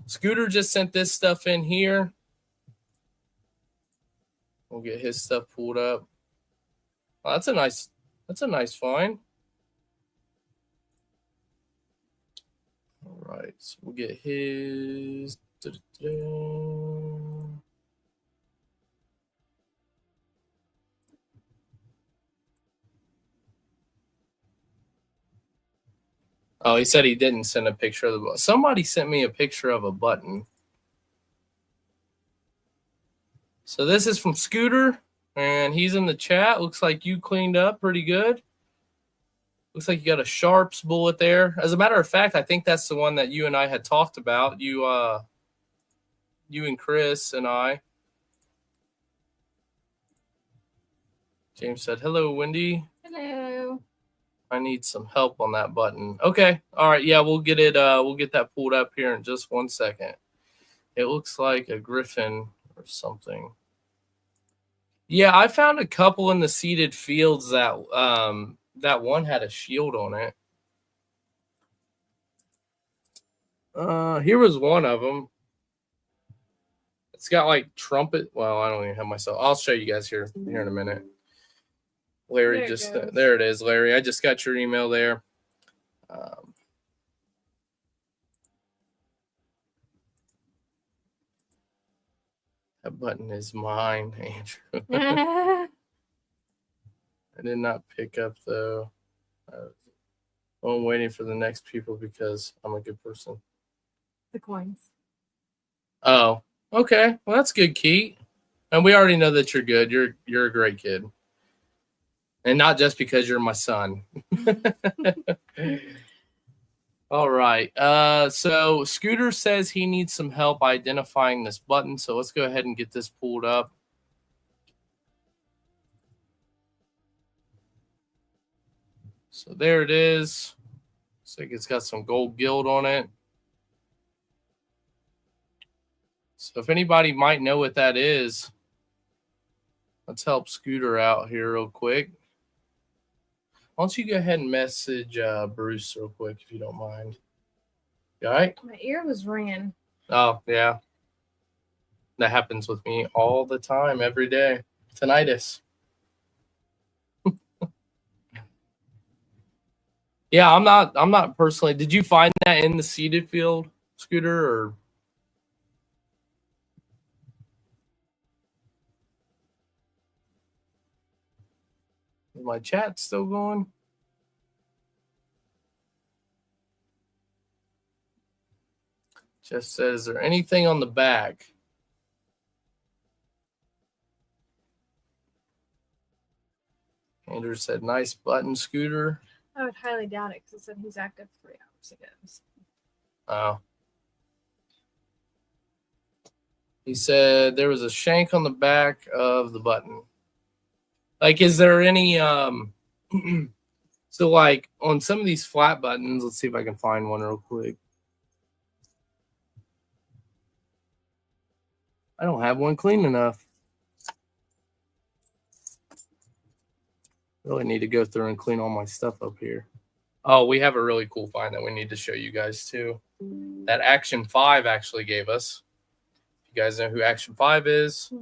Scooter just sent this stuff in here. We'll get his stuff pulled up. Oh, that's a nice find. All right, so we'll get his. Oh, he said he didn't send a picture of the button. Somebody sent me a picture of a button. So this is from Scooter, and he's in the chat. Looks like you cleaned up pretty good. Looks like you got a Sharps bullet there. As a matter of fact, I think that's the one that you and I had talked about. You and Chris and I. James said, hello, Wendy. Hello. I need some help on that button. Okay. All right. Yeah, we'll get it. We'll get that pulled up here in just 1 second. It looks like a griffin or something. Yeah, I found a couple in the seeded fields that that one had a shield on it. Here was one of them. It's got like trumpet. Well, I don't even have myself. I'll show you guys here in a minute. Larry, there it is, Larry. I just got your email there. That button is mine, Andrew. I did not pick up though. I'm waiting for the next people because I'm a good person. The coins. Oh, okay. Well, that's good, Keith. And we already know that you're good. You're a great kid. And not just because you're my son. All right. So Scooter says he needs some help identifying this button. So let's go ahead and get this pulled up. So there it is. Looks like it's got some gold gild on it. So if anybody might know what that is, let's help Scooter out here real quick. Why don't you go ahead and message Bruce real quick if you don't mind. You all right? My ear was ringing. Oh, yeah. That happens with me all the time, every day. Tinnitus. Yeah, I'm not personally. Did you find that in the seeded field, Scooter, or? Is my chat still going? Just says, is there anything on the back? Andrew said, nice button, Scooter. I would highly doubt it because it said he's active 3 hours ago. Oh. He said there was a shank on the back of the button. Like, is there any so like on some of these flat buttons, let's see if I can find one real quick. I don't have one clean enough. Really need to go through and clean all my stuff up here. Oh, we have a really cool find that we need to show you guys too. That Action 5 actually gave us. If you guys know who Action 5 is.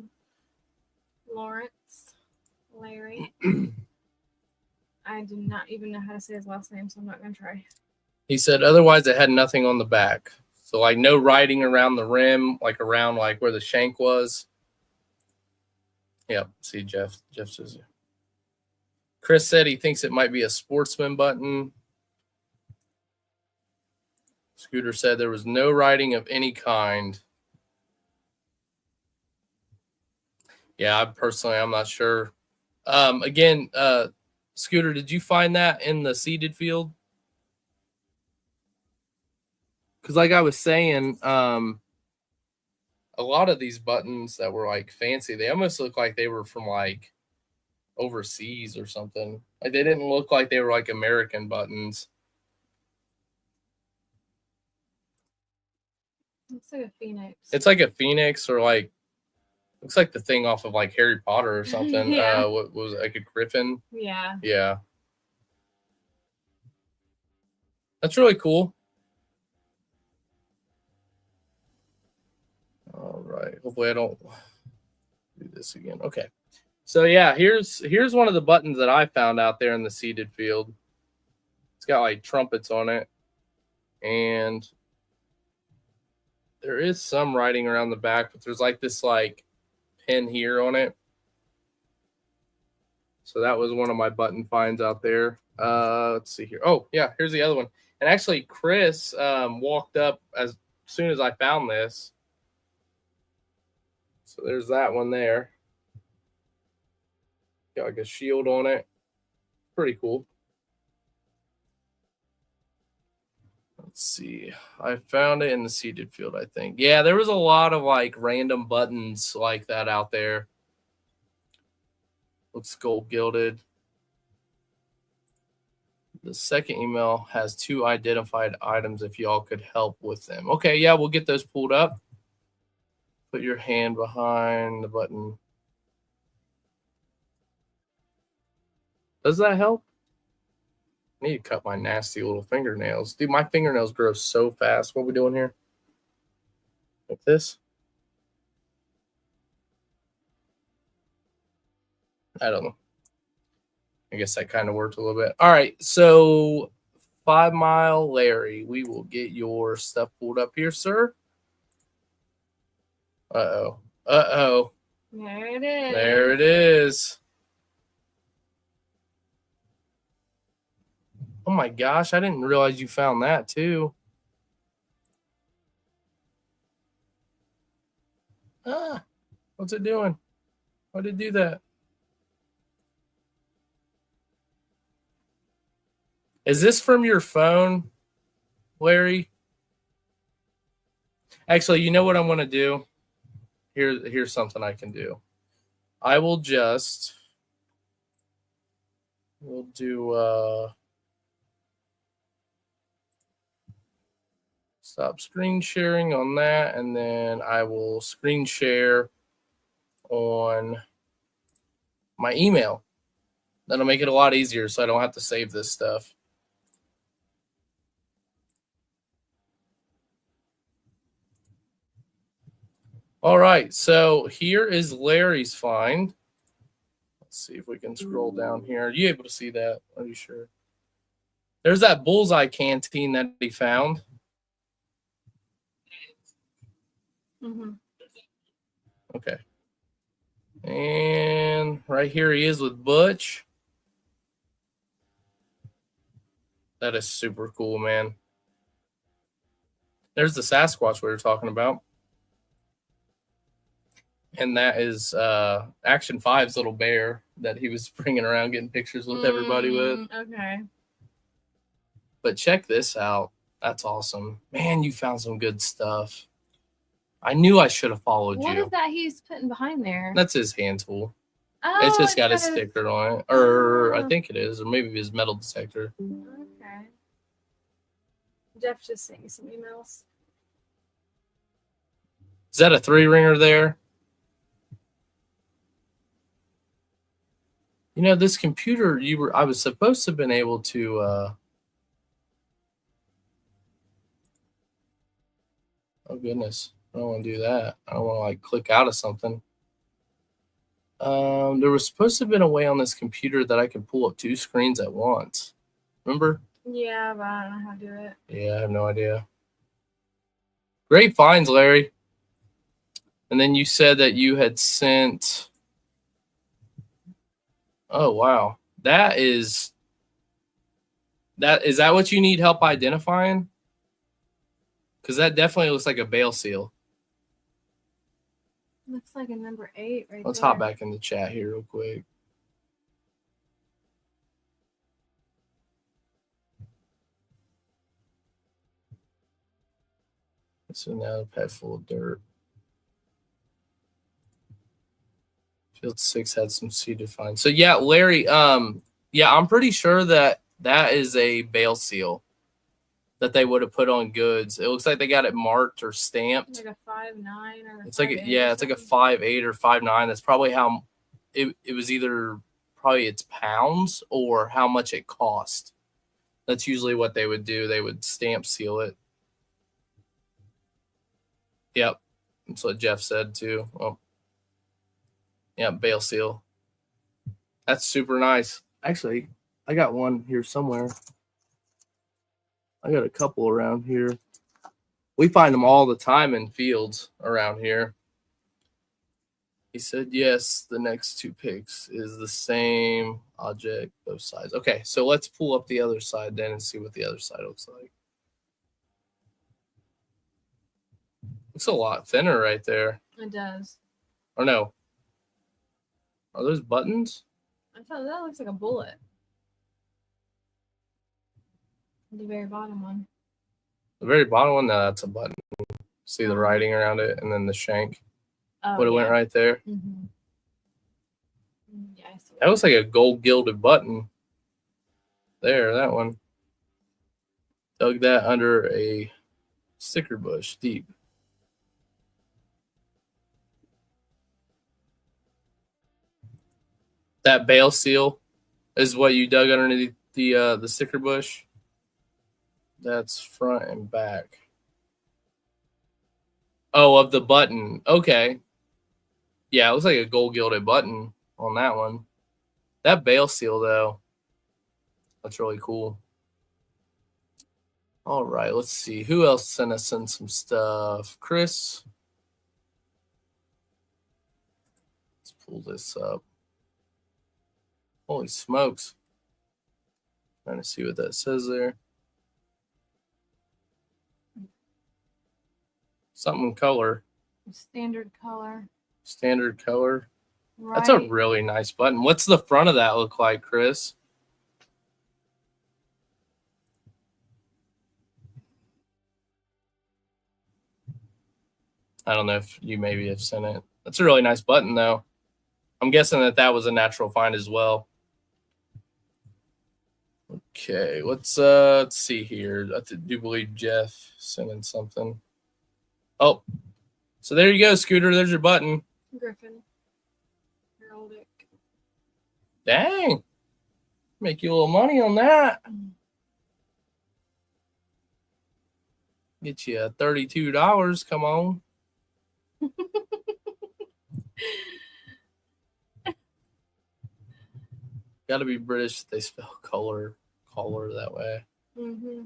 Larry. I do not even know how to say his last name, so I'm not going to try. He said otherwise it had nothing on the back. So like no writing around the rim, like around like where the shank was. Yep. See, Jeff says. Chris said he thinks it might be a sportsman button. Scooter said there was no writing of any kind. Yeah, I'm not sure. Again, Scooter, did you find that in the seeded field? Because like I was saying, a lot of these buttons that were like fancy, they almost look like they were from like overseas or something. Like they didn't look like they were like American buttons. Looks like a phoenix. It's like a phoenix or like looks like the thing off of like Harry Potter or something. Yeah. What was it, like a griffin? Yeah. Yeah. That's really cool. All right. Hopefully I don't do this again. Okay. So yeah, here's one of the buttons that I found out there in the seeded field. It's got like trumpets on it. And there is some writing around the back, but there's like this like pin here on it. So that was one of my button finds out there. Let's see here. Oh, yeah, here's the other one. And actually, Chris walked up as soon as I found this. So there's that one there. Got like a shield on it. Pretty cool. Let's see. I found it in the seeded field, I think. Yeah, there was a lot of like random buttons like that out there. Looks gold gilded. The second email has 2 identified items if y'all could help with them. Okay, yeah, we'll get those pulled up. Put your hand behind the button. Does that help? I need to cut my nasty little fingernails. Dude, my fingernails grow so fast. What are we doing here? Like this? I don't know. I guess that kind of worked a little bit. All right, so 5 Mile Larry, we will get your stuff pulled up here, sir. Uh-oh. Uh-oh. There it is. There it is. Oh my gosh, I didn't realize you found that too. Ah, what's it doing? Why did it do that? Is this from your phone, Larry? Actually, you know what I'm going to do? Here's something I can do. I will just, we'll do, stop screen sharing on that, and then I will screen share on my email. That'll make it a lot easier so I don't have to save this stuff. All right, so here is Larry's find. Let's see if we can scroll down here. Are you able to see that? Are you sure? There's that bullseye canteen that he found. Mm-hmm. Okay. And right here he is with Butch. That is super cool, man. There's the Sasquatch we were talking about. And that is Action 5's little bear that he was bringing around getting pictures with everybody with. Okay. But check this out. That's awesome. Man, you found some good stuff. I knew I should have followed What you. is that he's putting behind there? That's his hand tool. Oh, It's just got a sticker on it. Or I think it is. Or maybe his metal detector. Okay. Jeff just sent me some emails. Is that a 3-ringer there? You know, this computer, I was supposed to have been able to oh goodness. I don't want to do that. I don't want to like click out of something. There was supposed to have been a way on this computer that I could pull up 2 screens at once. Remember? Yeah, but I don't know how to do it. Yeah, I have no idea. Great finds, Larry. And then you said that you had sent. Oh wow, is that what you need help identifying? Because that definitely looks like a bail seal. Looks like a number 8 right Let's there. hop back in the chat here real quick. So now a pet full of dirt. Field 6 had some seeded finds. So yeah, Larry, yeah, I'm pretty sure that is a bail seal that they would have put on goods. It looks like they got it marked or stamped. Like a 5.9 or it's like it's like a 5.8 or 5.9. That's probably how it was, either probably it's pounds or how much it cost. That's usually what they would do. They would stamp seal it. Yep. That's what Jeff said too. Well, yeah, bail seal. That's super nice. Actually, I got one here somewhere. I got a couple around here. We find them all the time in fields around here. He said, yes, the next 2 pics is the same object, both sides. Okay, so let's pull up the other side then and see what the other side looks like. Looks a lot thinner right there. It does. Or no. Are those buttons? I thought that looks like a bullet. The very bottom one. The very bottom one? No, that's a button. See the writing around it and then the shank. Oh, Would have went right there. Mm-hmm. Yeah, I see. That looks like a gold gilded button. There, that one. Dug that under a sticker bush deep. That bale seal is what you dug underneath the sticker bush. That's front and back. Oh, of the button. Okay. Yeah, it looks like a gold gilded button on that one. That bale seal, though, that's really cool. All right, let's see. Who else sent us in some stuff? Chris. Let's pull this up. Holy smokes. Trying to see what that says there. Something color. Standard color. Standard color. Right. That's a really nice button. What's the front of that look like, Chris? I don't know if you maybe have sent it. That's a really nice button, though. I'm guessing that was a natural find as well. Okay, let's see here. I do believe Jeff sent in something. Oh, so there you go, Scooter. There's your button. Griffin. Heraldic. Dang. Make you a little money on that. Get you $32. Come on. Got to be British. They spell color that way. Mm-hmm.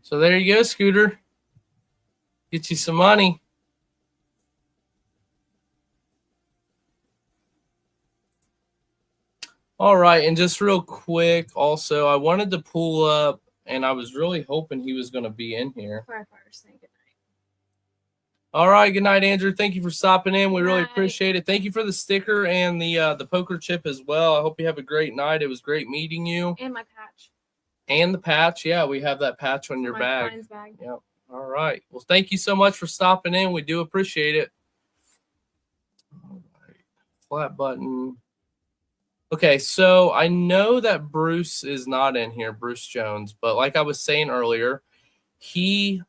So there you go, Scooter. Get you some money. All right, and just real quick, also, I wanted to pull up, and I was really hoping he was going to be in here. Firefighters saying good night. All right, good night, Andrew. Thank you for stopping in. We Good really night. appreciate it. Thank you for the sticker and the poker chip as well. I hope you have a great night. It was great meeting you. And my patch. And the patch. Yeah, we have that patch on your My bag. Friend's bag. Yep. All right. Well, thank you so much for stopping in. We do appreciate it. All right. Flat button. Okay, so I know that Bruce is not in here, Bruce Jones, but like I was saying earlier, he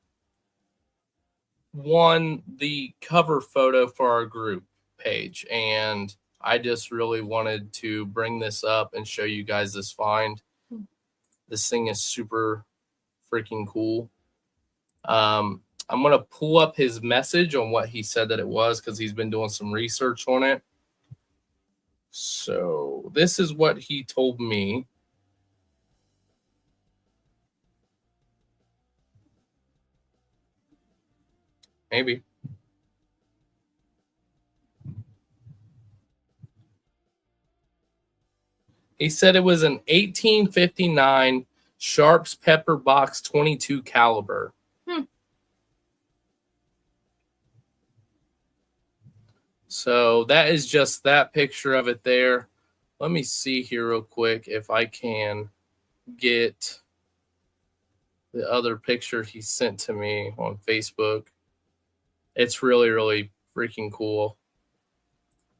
won the cover photo for our group page, and I just really wanted to bring this up and show you guys this find. This thing is super freaking cool. I'm going to pull up his message on what he said that it was because he's been doing some research on it. So this is what he told me. Maybe. He said it was an 1859 Sharps Pepper Box 22 caliber. So that is just that picture of it there. Let me see here real quick if I can get the other picture he sent to me on Facebook. It's really, really freaking cool.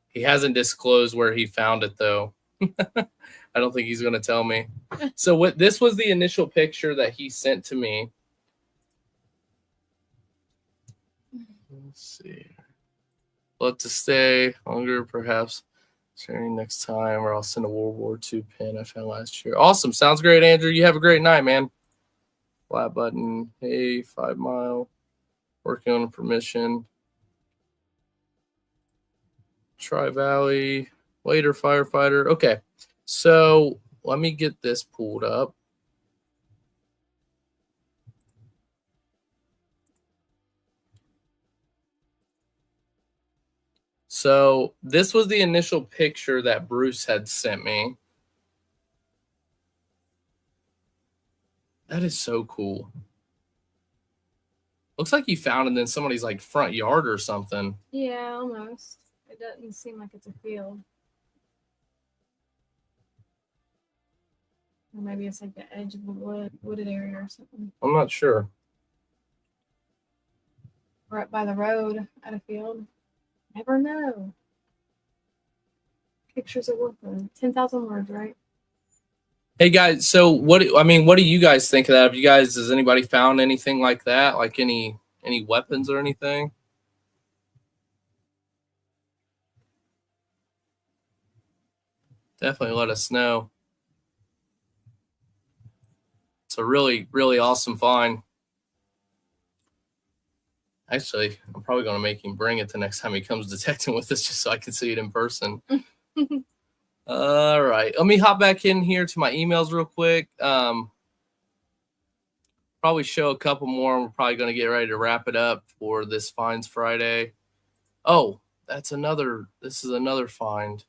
He hasn't disclosed where he found it, though. I don't think he's going to tell me. So this was the initial picture that he sent to me. Let's see. Love to stay longer, perhaps sharing next time, or I'll send a World War II pin I found last year. Awesome. Sounds great, Andrew. You have a great night, man. Flat button. Hey, 5 Mile. Working on permission. Tri-Valley. Later, firefighter. Okay. So let me get this pulled up. So this was the initial picture that Bruce had sent me. That is so cool. Looks like he found it in somebody's like front yard or something. Yeah, almost. It doesn't seem like it's a field. Or maybe it's like the edge of the wooded area or something. I'm not sure. Or up by the road at a field. Never know. Pictures are worth 10,000 words, right? Hey guys, so what do you guys think of that? Have you guys, has anybody found anything like that? Like any weapons or anything? Definitely let us know. It's a really, really awesome find. Actually, I'm probably going to make him bring it the next time he comes detecting with us just so I can see it in person. All right. Let me hop back in here to my emails real quick. Probably show a couple more. We're probably going to get ready to wrap it up for this Finds Friday. Oh, this is another find.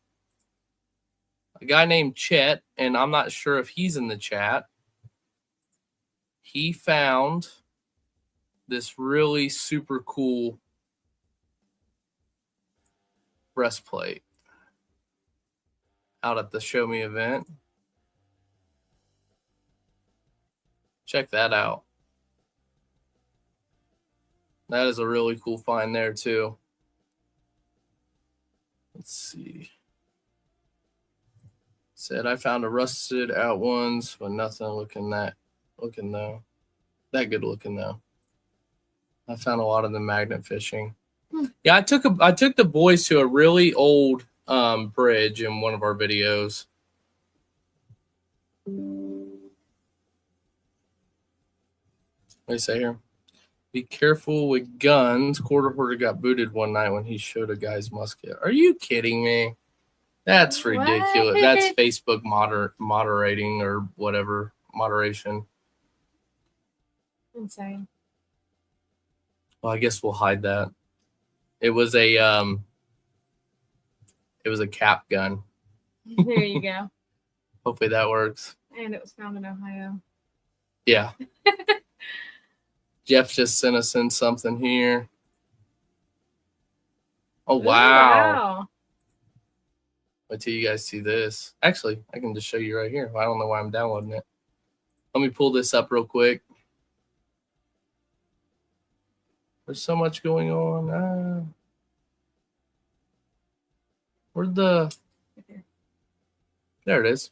A guy named Chet, and I'm not sure if he's in the chat. He found this really super cool breastplate out at the Show Me event. Check that out. That is a really cool find there too. Let's see. Said I found a rusted out ones, but nothing looking that good looking though. I found a lot of the magnet fishing. Yeah, I took the boys to a really old bridge in one of our videos. What do you say here? Be careful with guns. Quarter Hoarder got booted one night when he showed a guy's musket. Are you kidding me? That's ridiculous. What? That's Facebook moderating or whatever moderation. Insane. Well, I guess we'll hide that. It was a cap gun. There you go. Hopefully that works. And it was found in Ohio. Yeah. Jeff just sent us in something here. Oh, wow. Wait till you guys see this. Actually, I can just show you right here. I don't know why I'm downloading it. Let me pull this up real quick. There's so much going on. Where'd the... There it is.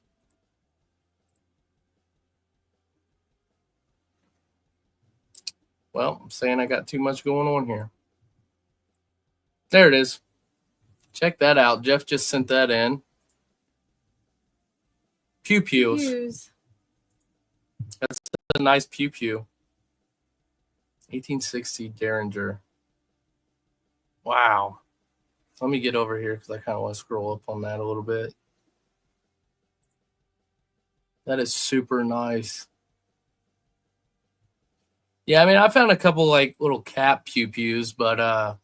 Well, I'm saying I got too much going on here. There it is. Check that out. Jeff just sent that in. Pew pews. That's a nice pew pew. 1860 Derringer. Wow. Let me get over here because I kind of want to scroll up on that a little bit. That is super nice. Yeah, I mean, I found a couple like little cap pew pews, but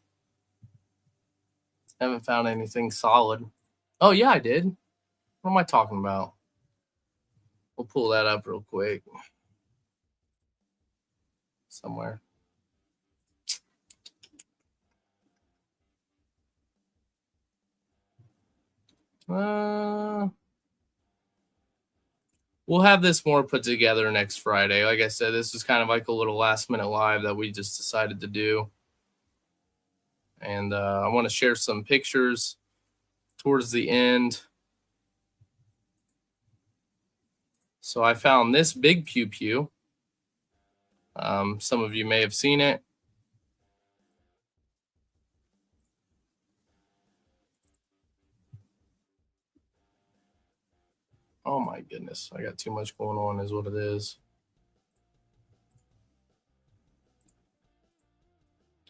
haven't found anything solid. Oh yeah, I did. What am I talking about? We'll pull that up real quick. Somewhere. We'll have this more put together next Friday. Like I said, this was kind of like a little last minute live that we just decided to do. And I want to share some pictures towards the end. So I found this big pew pew. Some of you may have seen it. Oh my goodness, I got too much going on is what it is.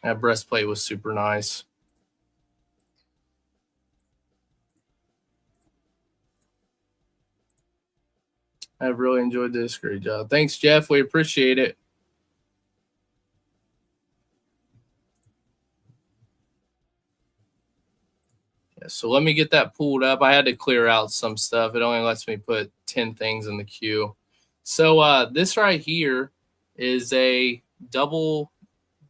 That breastplate was super nice. I've really enjoyed this. Great job. Thanks, Jeff. We appreciate it. Yeah, so let me get that pulled up. I had to clear out some stuff. It only lets me put 10 things in the queue. So this right here is a double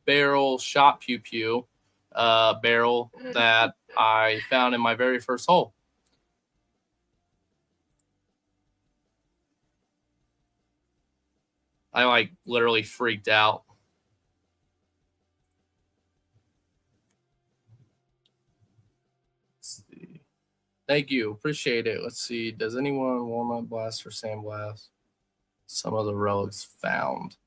barrel shot pew pew barrel that I found in my very first hole. I like literally freaked out. Let's see. Thank you. Appreciate it. Let's see. Does anyone Walnut Blast or Sandblast? Some of the relics found.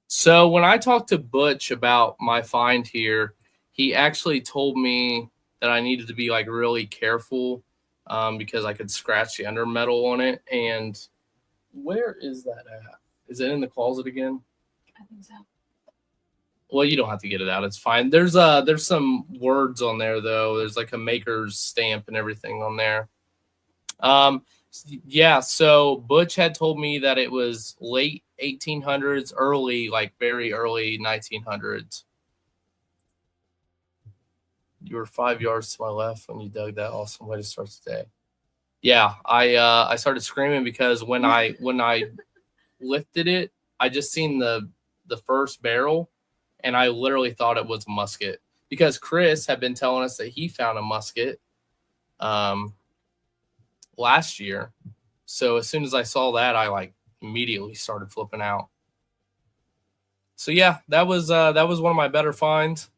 So when I talked to Butch about my find here, he actually told me that I needed to be like really careful because I could scratch the under metal on it. And where is that at? Is it in the closet again? I think so. Well, you don't have to get it out. It's fine. There's some words on there though. There's like a maker's stamp and everything on there. Yeah, so Butch had told me that it was late 1800s, very early 1900s. You were 5 yards to my left when you dug that awesome way to start today. Yeah, I started screaming because when I lifted it, I just seen the first barrel, and I literally thought it was a musket because Chris had been telling us that he found a musket last year. So as soon as I saw that, I like immediately started flipping out. So yeah, that was one of my better finds.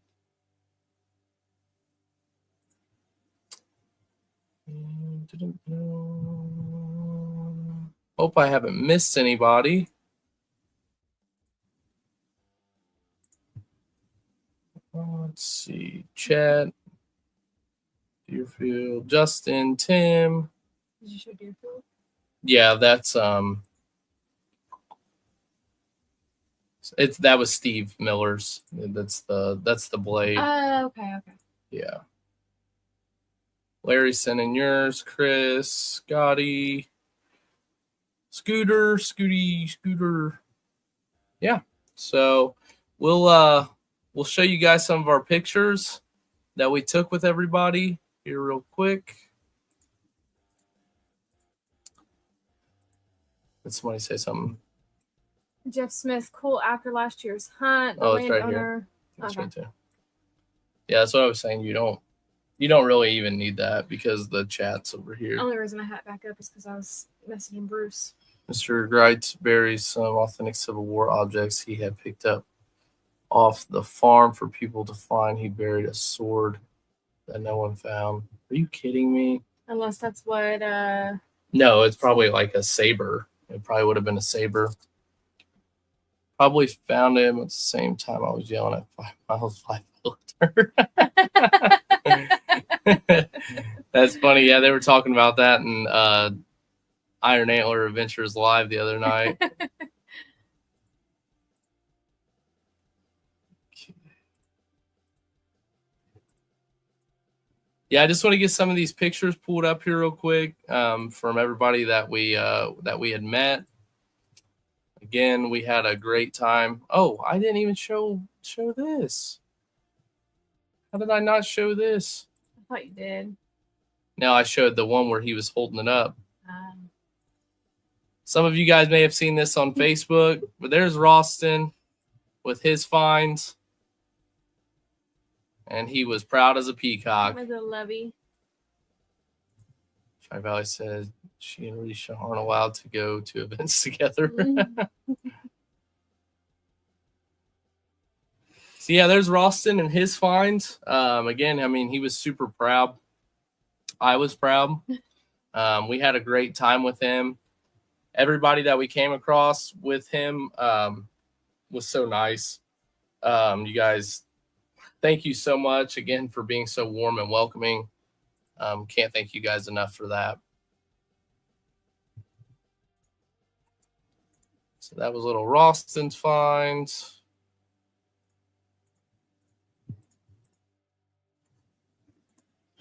Hope I haven't missed anybody. Let's see. Chad, Deerfield, Justin, Tim. Did you show Deerfield? Yeah, that's that was Steve Miller's. That's the blade. Okay. Yeah. Larry sending yours, Chris, Scotty, Scooter. Yeah. So we'll show you guys some of our pictures that we took with everybody here real quick. Did somebody say something? Jeff Smith, cool after last year's hunt. The It's right here. That's right there. Yeah, that's what I was saying. You don't really even need that because the chat's over here. The only reason I had it back up is because I was messaging Bruce. Mr. Greitz buries some authentic Civil War objects he had picked up off the farm for people to find. He buried a sword that no one found. Are you kidding me? Unless that's what No, it's probably like a saber. It probably would have been a saber. Probably found him at the same time I was yelling at 5 miles life filter. That's funny. Yeah, they were talking about that in Iron Antler Adventures Live the other night. Yeah, I just want to get some of these pictures pulled up here real quick from everybody that we had met. Again, we had a great time. Oh, I didn't even show this. How did I not show this? I thought you did. No, I showed the one where he was holding it up. Some of you guys may have seen this on Facebook, but there's Ralston with his finds. And he was proud as a peacock. With a lovey. Tri Valley said she and Risha aren't allowed to go to events together. So yeah, there's Ralston and his finds. Again, I mean, he was super proud. I was proud. We had a great time with him. Everybody that we came across with him was so nice. You guys, thank you so much again for being so warm and welcoming. Can't thank you guys enough for that. So that was little Ralston's finds.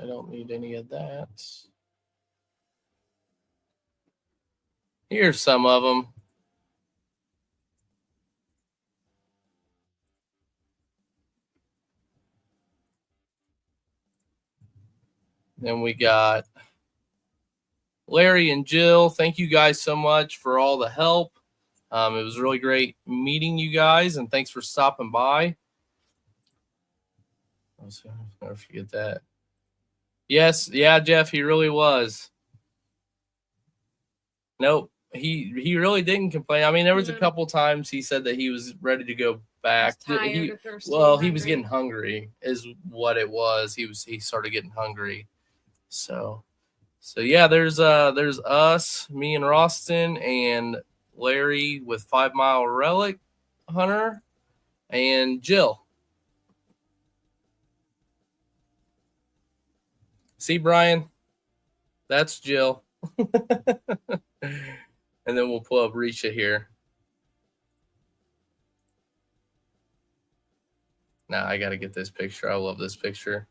I don't need any of that. Here's some of them. Then we got Larry and Jill. Thank you guys so much for all the help. It was really great meeting you guys, and thanks for stopping by. I'll never forget that. Yes, yeah, Jeff, he really was. Nope, he really didn't complain. I mean, there was a couple times he said that he was ready to go back. He was getting hungry, is what it was. He started getting hungry. So, So yeah, there's us, me and Roston, and Larry with 5 Mile Relic Hunter, and Jill. See, Brian, that's Jill. And then we'll pull up Risha here. Now I got to get this picture. I love this picture.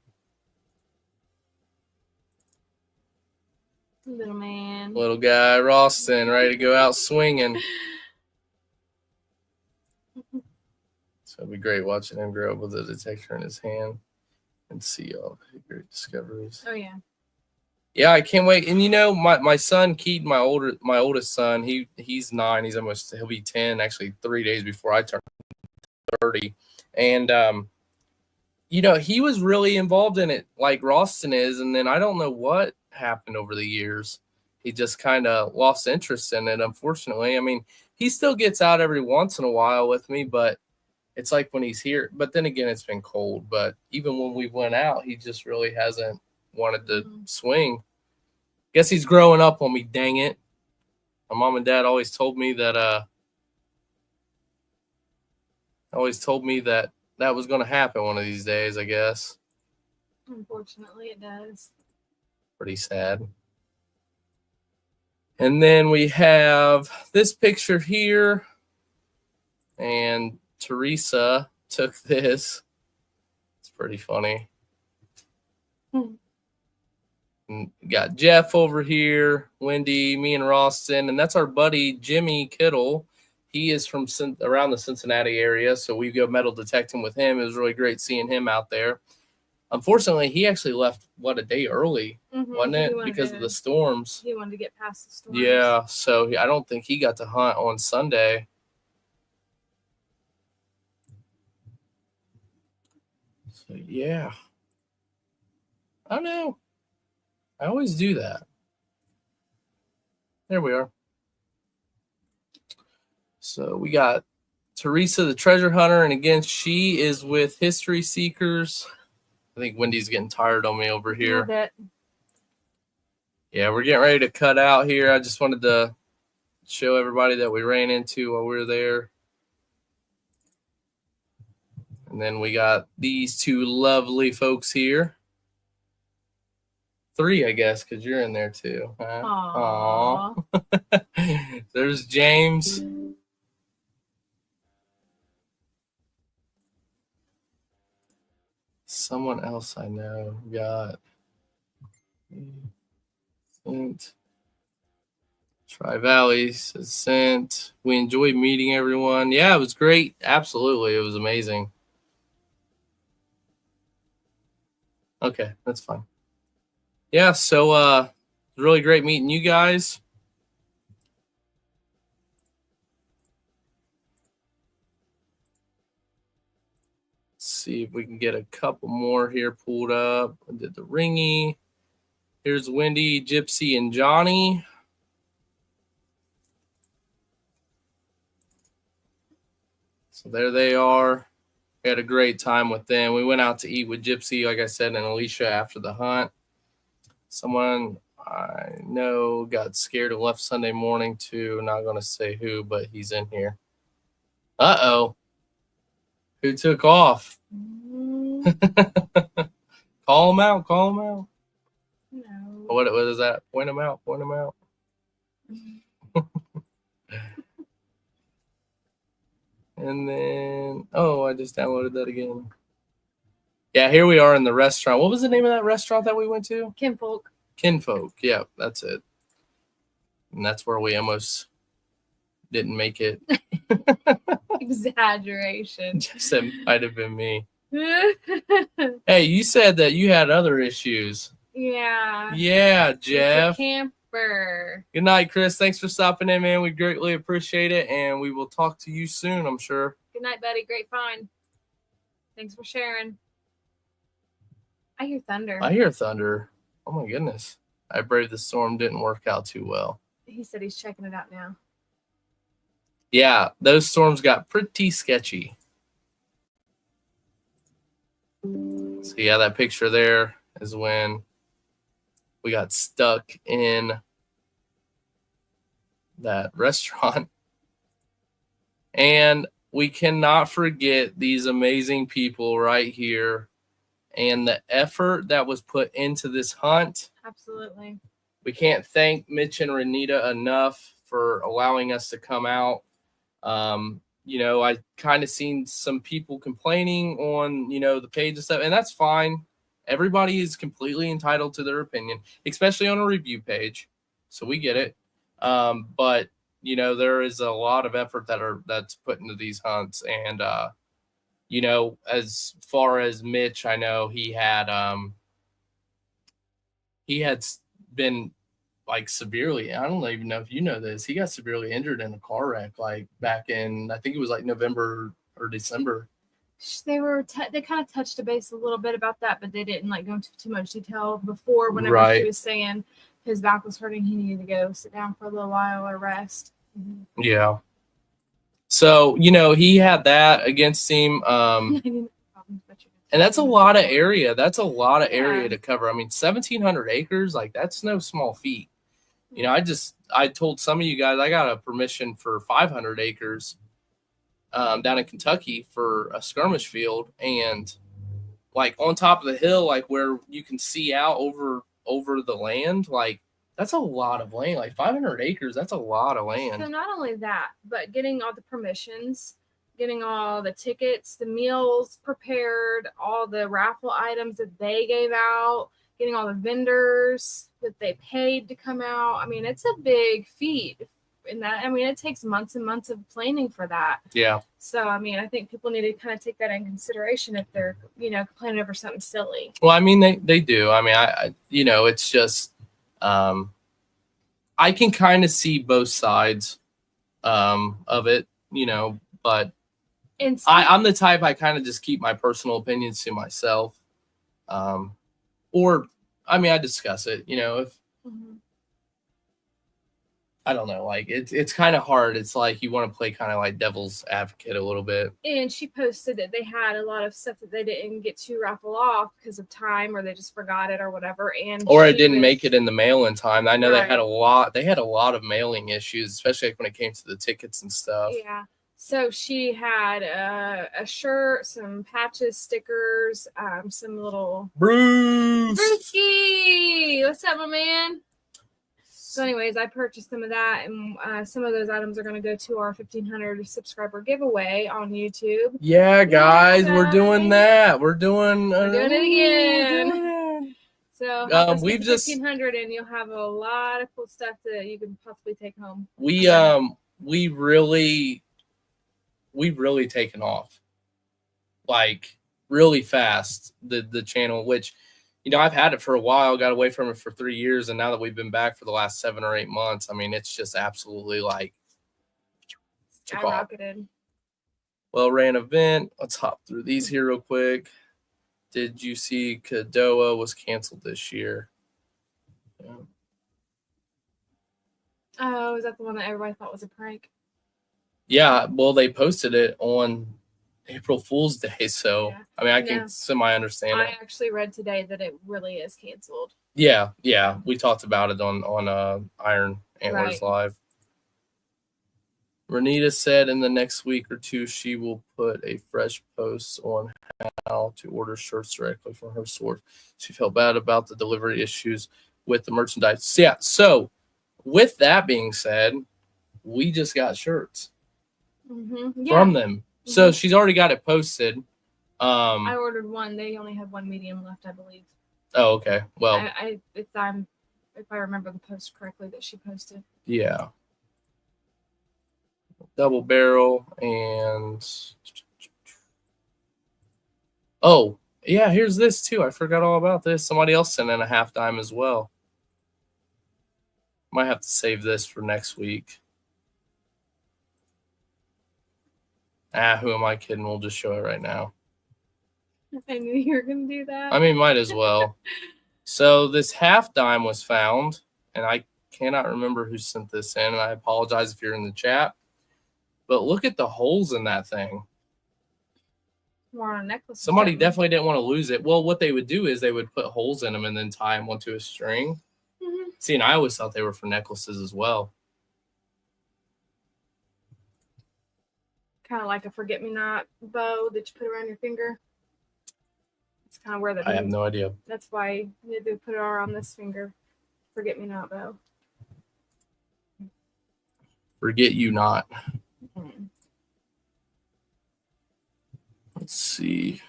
Little man. Little guy, Roston, ready to go out swinging. So it'd be great watching him grow up with a detector in his hand and see all the great discoveries. Oh yeah. Yeah, I can't wait. And you know, my son Keaton, my oldest son, he's 9. He'll be 10 actually 3 days before I turn 30. And you know, he was really involved in it like Roston is, and then I don't know what happened over the years. He just kind of lost interest in it, unfortunately. I mean, he still gets out every once in a while with me, but it's like when he's here. But then again, it's been cold. But even when we went out, he just really hasn't wanted to swing. Guess he's growing up on me, dang it. My mom and dad always told me that that was going to happen one of these days, I guess. Unfortunately, it does. Pretty sad. And then we have this picture here. And Teresa took this. It's pretty funny. And got Jeff over here, Wendy, me and Roston. And that's our buddy, Jimmy Kittle. He is from around the Cincinnati area, so we go metal detecting with him. It was really great seeing him out there. Unfortunately, he actually left, a day early, wasn't it? Because of the storms. He wanted to get past the storms. Yeah, so I don't think he got to hunt on Sunday. So, yeah. I don't know. I always do that. There we are. So we got Teresa, the treasure hunter, and again, she is with History Seekers. I think Wendy's getting tired on me over here. A bit. Yeah, we're getting ready to cut out here. I just wanted to show everybody that we ran into while we were there. And then we got these 2 lovely folks here. 3, I guess, because you're in there too. Huh? Aww. There's James. Someone else I know got sent. Tri-Valley says sent. We enjoyed meeting everyone. Yeah, it was great. Absolutely. It was amazing. Okay, that's fine. Yeah, so really great meeting you guys. Let's see if we can get a couple more here pulled up. I did the ringy. Here's Wendy, Gypsy, and Johnny. So there they are. We had a great time with them. We went out to eat with Gypsy, like I said, and Alicia after the hunt. Someone I know got scared and left Sunday morning too. Not going to say who, but he's in here. Uh-oh. Who took off? Call him out. Call him out. No. What is that? Point him out. Point him out. And then, I just downloaded that again. Yeah, here we are in the restaurant. What was the name of that restaurant that we went to? Kinfolk. Kinfolk. Yeah, that's it. And that's where we almost didn't make it. Exaggeration. Just it might have been me. Hey, you said that you had other issues. Yeah. Yeah, Jeff. Camper. Good night, Chris. Thanks for stopping in, man. We greatly appreciate it, and we will talk to you soon, I'm sure. Good night, buddy. Great find. Thanks for sharing. I hear thunder. I hear thunder. Oh, my goodness. I braved the storm. Didn't work out too well. He said he's checking it out now. Yeah, those storms got pretty sketchy. So, yeah, that picture there is when we got stuck in that restaurant. And we cannot forget these amazing people right here and the effort that was put into this hunt. Absolutely. We can't thank Mitch and Renita enough for allowing us to come out. I kind of seen some people complaining on, the page and stuff, and that's fine. Everybody is completely entitled to their opinion, especially on a review page. So we get it. But there is a lot of effort that's put into these hunts. And, as far as Mitch, I know he had been like severely, I don't even know if you know this, he got severely injured in a car wreck, like back in, I think it was like November or December. They kind of touched a base a little bit about that, but they didn't go into too much detail before. Whenever Right. He was saying his back was hurting, he needed to go sit down for a little while or rest. Mm-hmm. Yeah. So, he had that against him. And that's a lot of area. That's a lot of area to cover. I mean, 1,700 acres, like that's no small feat. I told some of you guys I got a permission for 500 acres down in Kentucky for a skirmish field, and like on top of the hill, like where you can see out over the land, like that's a lot of land. Like 500 acres, that's a lot of land. So not only that, but getting all the permissions, getting all the tickets, the meals prepared, all the raffle items that they gave out, getting all the vendors that they paid to come out. I mean, it's a big feat. It takes months and months of planning for that. Yeah. So, I think people need to kind of take that in consideration if they're, complaining over something silly. Well, they do. I it's just, I can kind of see both sides of it, but I'm the type, I kind of just keep my personal opinions to myself. I discuss it, if mm-hmm. I don't know, like it's kind of hard. It's like you want to play kind of like devil's advocate a little bit. And she posted that they had a lot of stuff that they didn't get to raffle off because of time, or they just forgot it or whatever. Or it didn't make it in the mail in time. I know right. They had a lot of mailing issues, especially when it came to the tickets and stuff. Yeah. So she had a shirt, some patches, stickers, some little Brewski. What's up, my man? So anyways, I purchased some of that, and some of those items are going to go to our 1,500 subscriber giveaway on YouTube. Yeah, guys, we're doing that. We're doing it again. So we've just 1,500, and you'll have a lot of cool stuff that you can possibly take home. We've really taken off, like really fast. The channel, which I've had it for a while, got away from it for 3 years, and now that we've been back for the last 7 or 8 months, it's just absolutely like skyrocketed. Well ran event. Let's hop through these here real quick. Did you see Kadoa was canceled this year? Yeah. Oh, is that the one that everybody thought was a prank? Yeah, well, they posted it on April Fool's Day, so yeah. I can semi-understand it. I actually read today that it really is canceled. Yeah, we talked about it on Iron Antlers Live. Renita said in the next week or two she will put a fresh post on how to order shirts directly from her source. She felt bad about the delivery issues with the merchandise. Yeah, so with that being said, we just got shirts from them. So she's already got it posted. I ordered one. They only have one medium left, I believe. Oh, okay. Well, if I remember the post correctly that she posted. Yeah. Double barrel and here's this too. I forgot all about this. Somebody else sent in a half dime as well. Might have to save this for next week. Who am I kidding? We'll just show it right now. I knew you were going to do that. Might as well. So this half dime was found, and I cannot remember who sent this in, and I apologize if you're in the chat. But look at the holes in that thing. More on a necklace. Somebody definitely didn't want to lose it. Well, what they would do is they would put holes in them and then tie them onto a string. See, and I always thought they were for necklaces as well. Kind of like a forget-me-not bow that you put around your finger. It's kind of where that. I have no idea. That's why they put it around this finger. Forget-me-not bow. Forget you not. Let's see.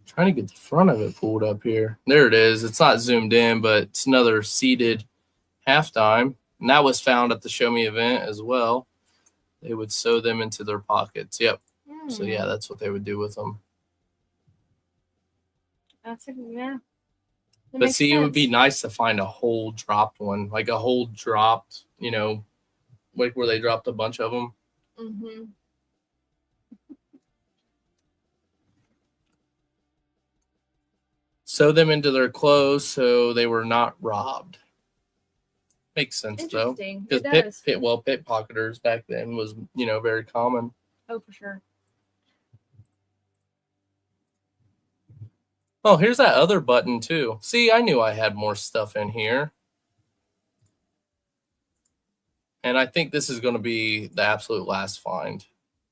Trying to get the front of it pulled up here. There it is. It's not zoomed in, but it's another seated halftime. And that was found at the Show Me event as well. They would sew them into their pockets. Yep. So, yeah, that's what they would do with them. Yeah. But see, it would be nice to find a whole dropped one. Like a whole dropped, you know, like where they dropped a bunch of them. Mm-hmm. Sew them into their clothes so they were not robbed. Makes sense, though. Because pickpocketers back then was, you know, very common. Oh, for sure. Oh, here's that other button, too. See, I knew I had more stuff in here. And I think this is going to be the absolute last find.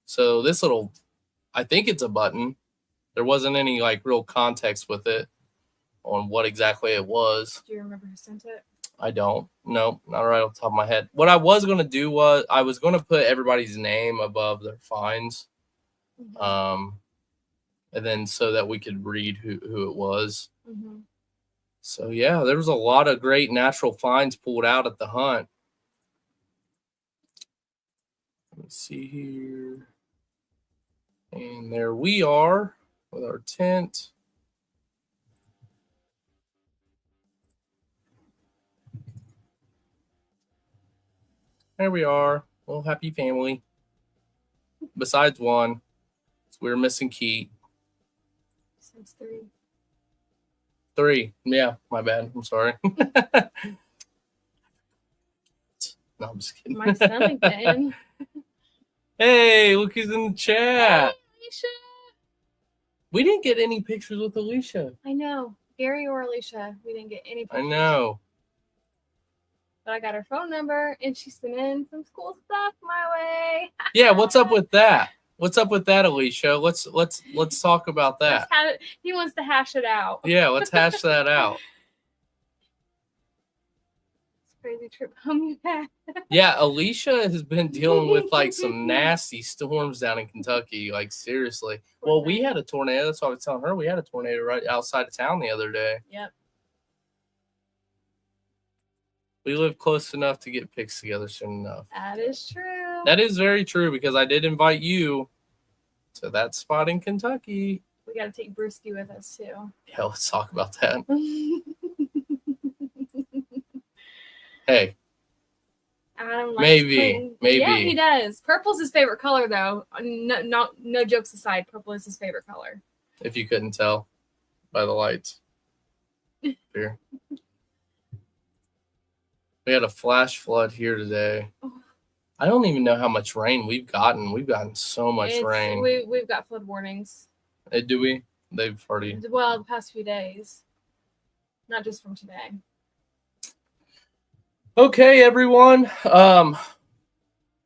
So this little, I think it's a button. There wasn't any, like, real context with it on what exactly it was. Do you remember who sent it? I don't. No, not right off the top of my head. What I was going to do was I was going to put everybody's name above their finds. Mm-hmm. And then so that we could read who it was. Mm-hmm. So, yeah, there was a lot of great natural finds pulled out at the hunt. Let's see here. And there we are with our tent. There we are. Well, happy family. Besides one. So we're missing Keith. Since 3. 3. Yeah, my bad. I'm sorry. No, I'm just kidding. My stomach then. Hey, look who's in the chat. Hey, Alicia. We didn't get any pictures with Alicia. I know. Gary or Alicia. We didn't get any pictures. I know. But I got her phone number and she sent in some cool stuff my way. Yeah, what's up with that? What's up with that, Alicia? Let's talk about that. He wants to hash it out. Yeah, let's hash that out. Crazy trip home you had. Yeah, Alicia has been dealing with like some nasty storms down in Kentucky. Like seriously. Well, we had a tornado. That's what I was telling her. We had a tornado right outside of town the other day. Yep. We live close enough to get pics together soon enough. That is true. That is very true because I did invite you to that spot in Kentucky. We got to take Brewski with us too. Yeah, let's talk about that. Hey. Adam likes maybe. Yeah, he does. Purple's his favorite color, though. No jokes aside, purple is his favorite color. If you couldn't tell by the lights. Here. We had a flash flood here today. Oh. I don't even know how much rain we've gotten. We've gotten so much rain. We've got flood warnings. Do we? They've already. Well, the past few days. Not just from today. Okay, everyone.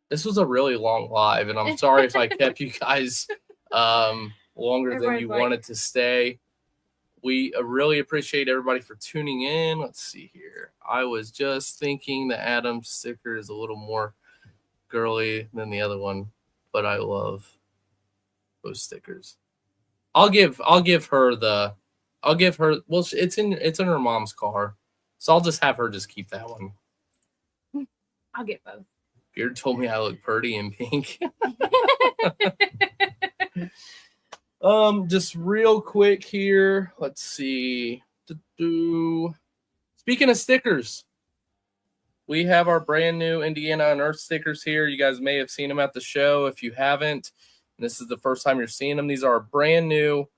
This was a really long live, and I'm sorry if I kept you guys longer than you wanted to stay. We really appreciate everybody for tuning in. Let's see here. I was just thinking the Adam sticker is a little more girly than the other one, but I love those stickers. I'll give her. Well, it's in her mom's car, so I'll just have her just keep that one. I'll get both. Beard told me I look pretty in pink. Just real quick here. Let's see. Speaking of stickers, we have our brand new Indiana Unearthed stickers here. You guys may have seen them at the show. If you haven't, and this is the first time you're seeing them, these are brand new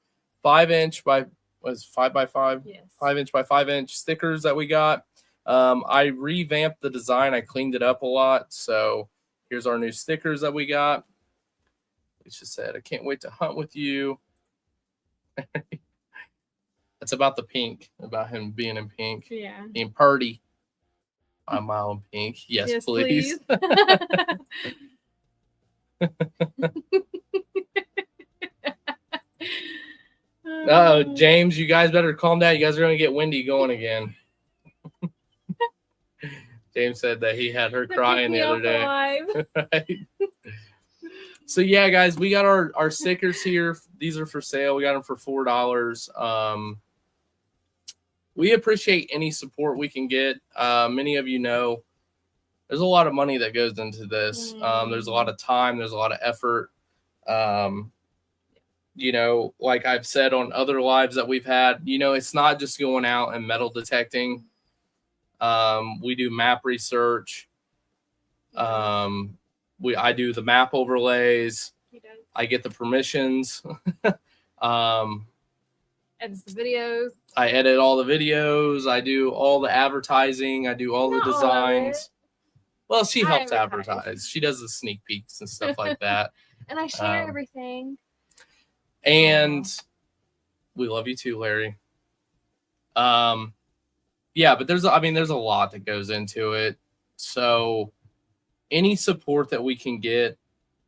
5-inch by 5x5? Yes. 5-inch by 5-inch stickers that we got. I revamped the design. I cleaned it up a lot. So here's our new stickers that we got. Alicia said, I can't wait to hunt with you. That's It's about the pink, about him being in pink. Yeah. Being purdy. I'm my own pink. Yes, please. Oh, James, you guys better calm down. You guys are going to get Wendy going again. James said that he had her crying the other day. Right? So yeah, guys, we got our stickers here. These are for sale. We got them for $4. We appreciate any support we can get. Many of you know there's a lot of money that goes into this. There's a lot of time. There's a lot of effort. You know, like I've said on other lives that we've had, you know, it's not just going out and metal detecting. We do map research. I do the map overlays. He does. I get the permissions. Edits the videos. I edit all the videos. I do all the advertising. I do all the designs. Well, she helps advertise. She does the sneak peeks and stuff like that. And I share everything. And we love you too, Larry. Yeah, but there's a lot that goes into it. So any support that we can get,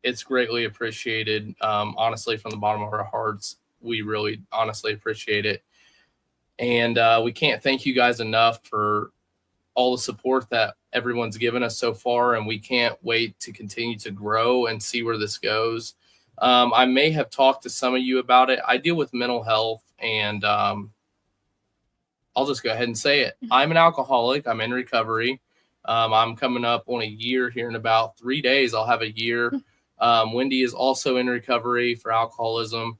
it's greatly appreciated. Honestly, from the bottom of our hearts, we really honestly appreciate it. And we can't thank you guys enough for all the support that everyone's given us so far. And we can't wait to continue to grow and see where this goes. I may have talked to some of you about it. I deal with mental health, and I'll just go ahead and say it. I'm an alcoholic. I'm in recovery. I'm coming up on a year here in about 3 days. I'll have a year. Wendy is also in recovery for alcoholism.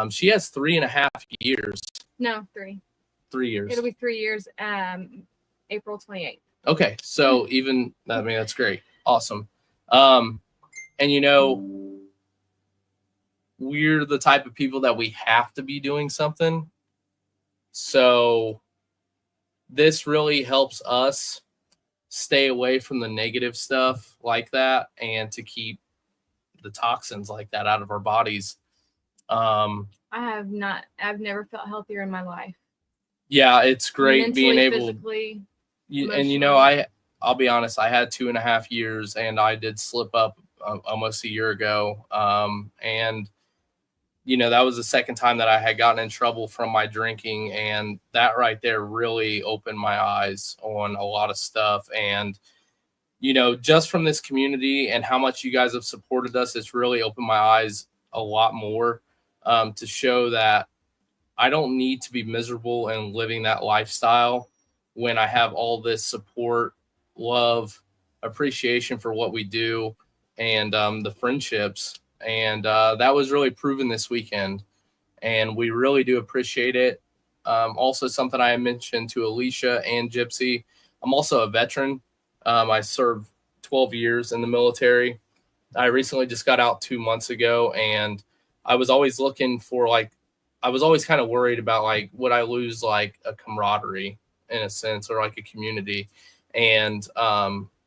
She has 3.5 years. No, 3. 3 years. It'll be 3 years. April 28th. Okay, so that's great, awesome. And you know, we're the type of people that we have to be doing something. So this really helps us stay away from the negative stuff like that and to keep the toxins like that out of our bodies. I've never felt healthier in my life. Yeah, it's great mentally, being able physically, and you know, I'll be honest, I had 2.5 years and I did slip up almost a year ago. And you know, that was the second time that I had gotten in trouble from my drinking, and that right there really opened my eyes on a lot of stuff. And, you know, just from this community and how much you guys have supported us, it's really opened my eyes a lot more to show that I don't need to be miserable and living that lifestyle when I have all this support, love, appreciation for what we do, and the friendships. And that was really proven this weekend, and we really do appreciate it. Also, something I mentioned to Alicia and Gypsy, I'm also a veteran. I served 12 years in the military. I recently just got out 2 months ago, and I was always looking for, I was always kind of worried about, would I lose, a camaraderie in a sense, or a community. And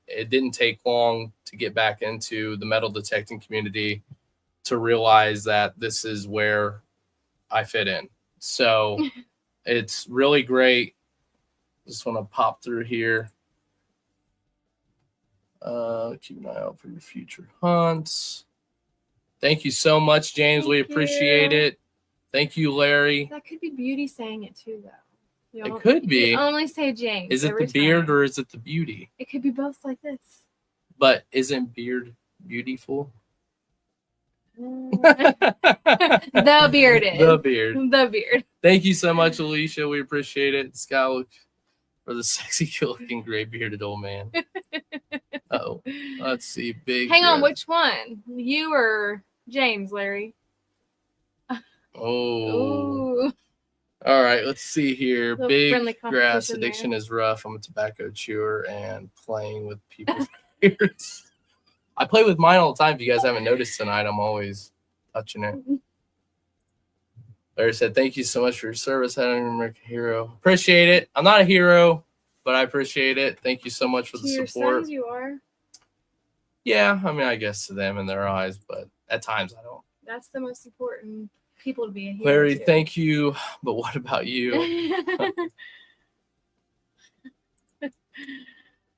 it didn't take long to get back into the metal detecting community to realize that this is where I fit in. So it's really great. Just want to pop through here. Keep an eye out for your future hunts. Thank you so much, James. We appreciate it. Thank you, Larry. That could be Beauty saying it too, though. It could be. You only say James. Is it the beard or is it the beauty? It could be both like this. But isn't beard beautiful? The beard is. The beard. The beard. Thank you so much, Alicia. We appreciate it. Scout for the sexy, looking, gray bearded old man. Oh, let's see. Big. Hang on, which one? You or James, Larry? Oh. Ooh. All right, let's see here. Big grass addiction there. is rough. I'm a tobacco chewer and playing with people's ears. I play with mine all the time. If you guys haven't noticed tonight, I'm always touching it. Larry said, thank you so much for your service. I'm an American hero. Appreciate it. I'm not a hero, but I appreciate it. Thank you so much for the your support. sons you are. Yeah, I mean, I guess to them in their eyes, but at times I don't. That's the most important. people to be here. Larry, too. thank you. But what about you?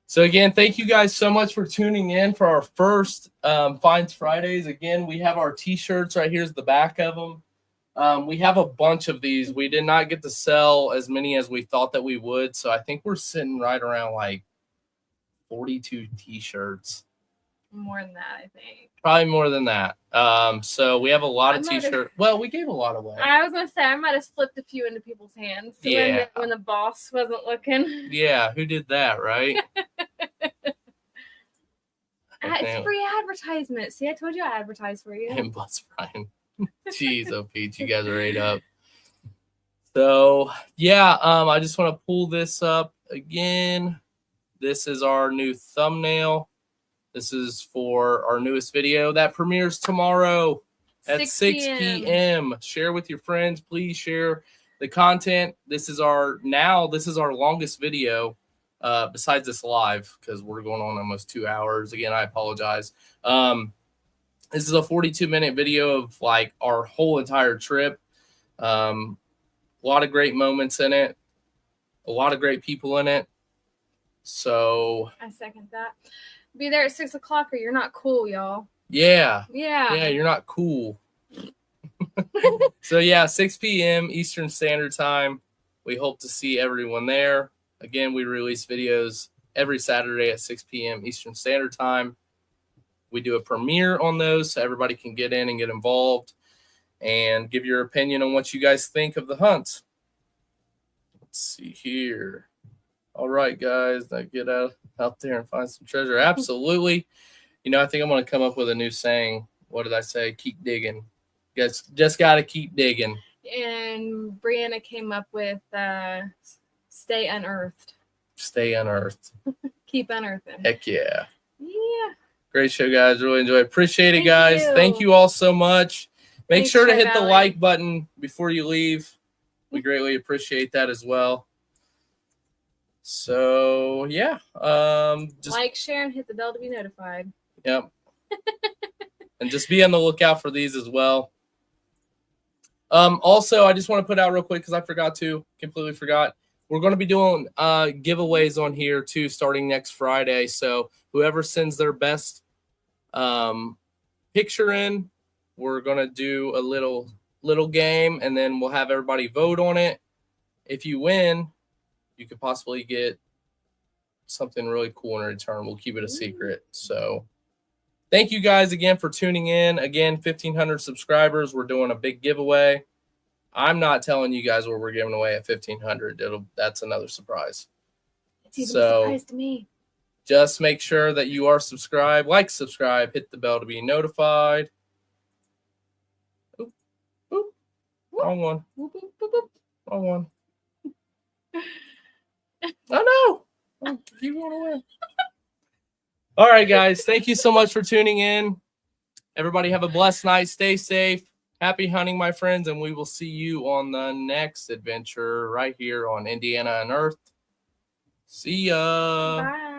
So again, thank you guys so much for tuning in for our first Finds Fridays. Again, we have our t-shirts right here's the back of them. We have a bunch of these. We did not get to sell as many as we thought that we would. So I think we're sitting right around like 42 t-shirts. More than that, I think. Probably more than that. So we have a lot of I might have- t-shirts. Well, we gave a lot away. I was gonna say I might have slipped a few into people's hands Yeah. when the boss wasn't looking. Yeah, who did that, right? It's free advertisement. See, I told you I advertised for you. And bless Brian. Jeez, oh Pete, you guys are ate up. So yeah, I just want to pull this up again. This is our new thumbnail. This is for our newest video that premieres tomorrow at 6 p.m. Share with your friends. Please share the content. This is our longest video besides this live because we're going on almost 2 hours. Again, I apologize. This is a 42-minute video of like our whole entire trip. A lot of great moments in it. A lot of great people in it. So I second that. Be there at 6 o'clock or you're not cool, y'all. Yeah, Yeah, you're not cool. So yeah, 6 p.m. Eastern Standard Time. We hope to see everyone there. Again, we release videos every Saturday at 6 p.m. Eastern Standard Time. We do a premiere on those so everybody can get in and get involved and give your opinion on what you guys think of the hunt. Let's see here. All right, guys, now get out there and find some treasure. Absolutely. You know, I think I'm going to come up with a new saying. What did I say? Keep digging. You guys just got to keep digging. And Brianna came up with stay unearthed. Stay unearthed. Keep unearthing. Heck yeah. Yeah. Great show, guys. Really enjoy it. Appreciate it, Thank guys. you. Thank you all so much. Make Thanks, sure to Trey hit the Valley. like button before you leave. We greatly appreciate that as well. So, yeah. Just Like, share, and hit the bell to be notified. Yep. And just be on the lookout for these as well. Also, I just want to put out real quick because I completely forgot. We're going to be doing giveaways on here too starting next Friday. So whoever sends their best picture in, we're going to do a little game and then we'll have everybody vote on it. If you win, you could possibly get something really cool in return. We'll keep it a secret. So thank you guys again for tuning in. Again, 1,500 subscribers. We're doing a big giveaway. I'm not telling you guys what we're giving away at 1,500. That's another surprise. It's even a surprise to me. Just make sure that you are subscribed. Like, subscribe, hit the bell to be notified. Oop, oop. Wrong one. Boop, boop, boop, boop. Wrong one. Oh, no. You want to win. All right, guys. Thank you so much for tuning in. Everybody have a blessed night. Stay safe. Happy hunting, my friends, and we will see you on the next adventure right here on Indiana Unearthed. See ya. Bye.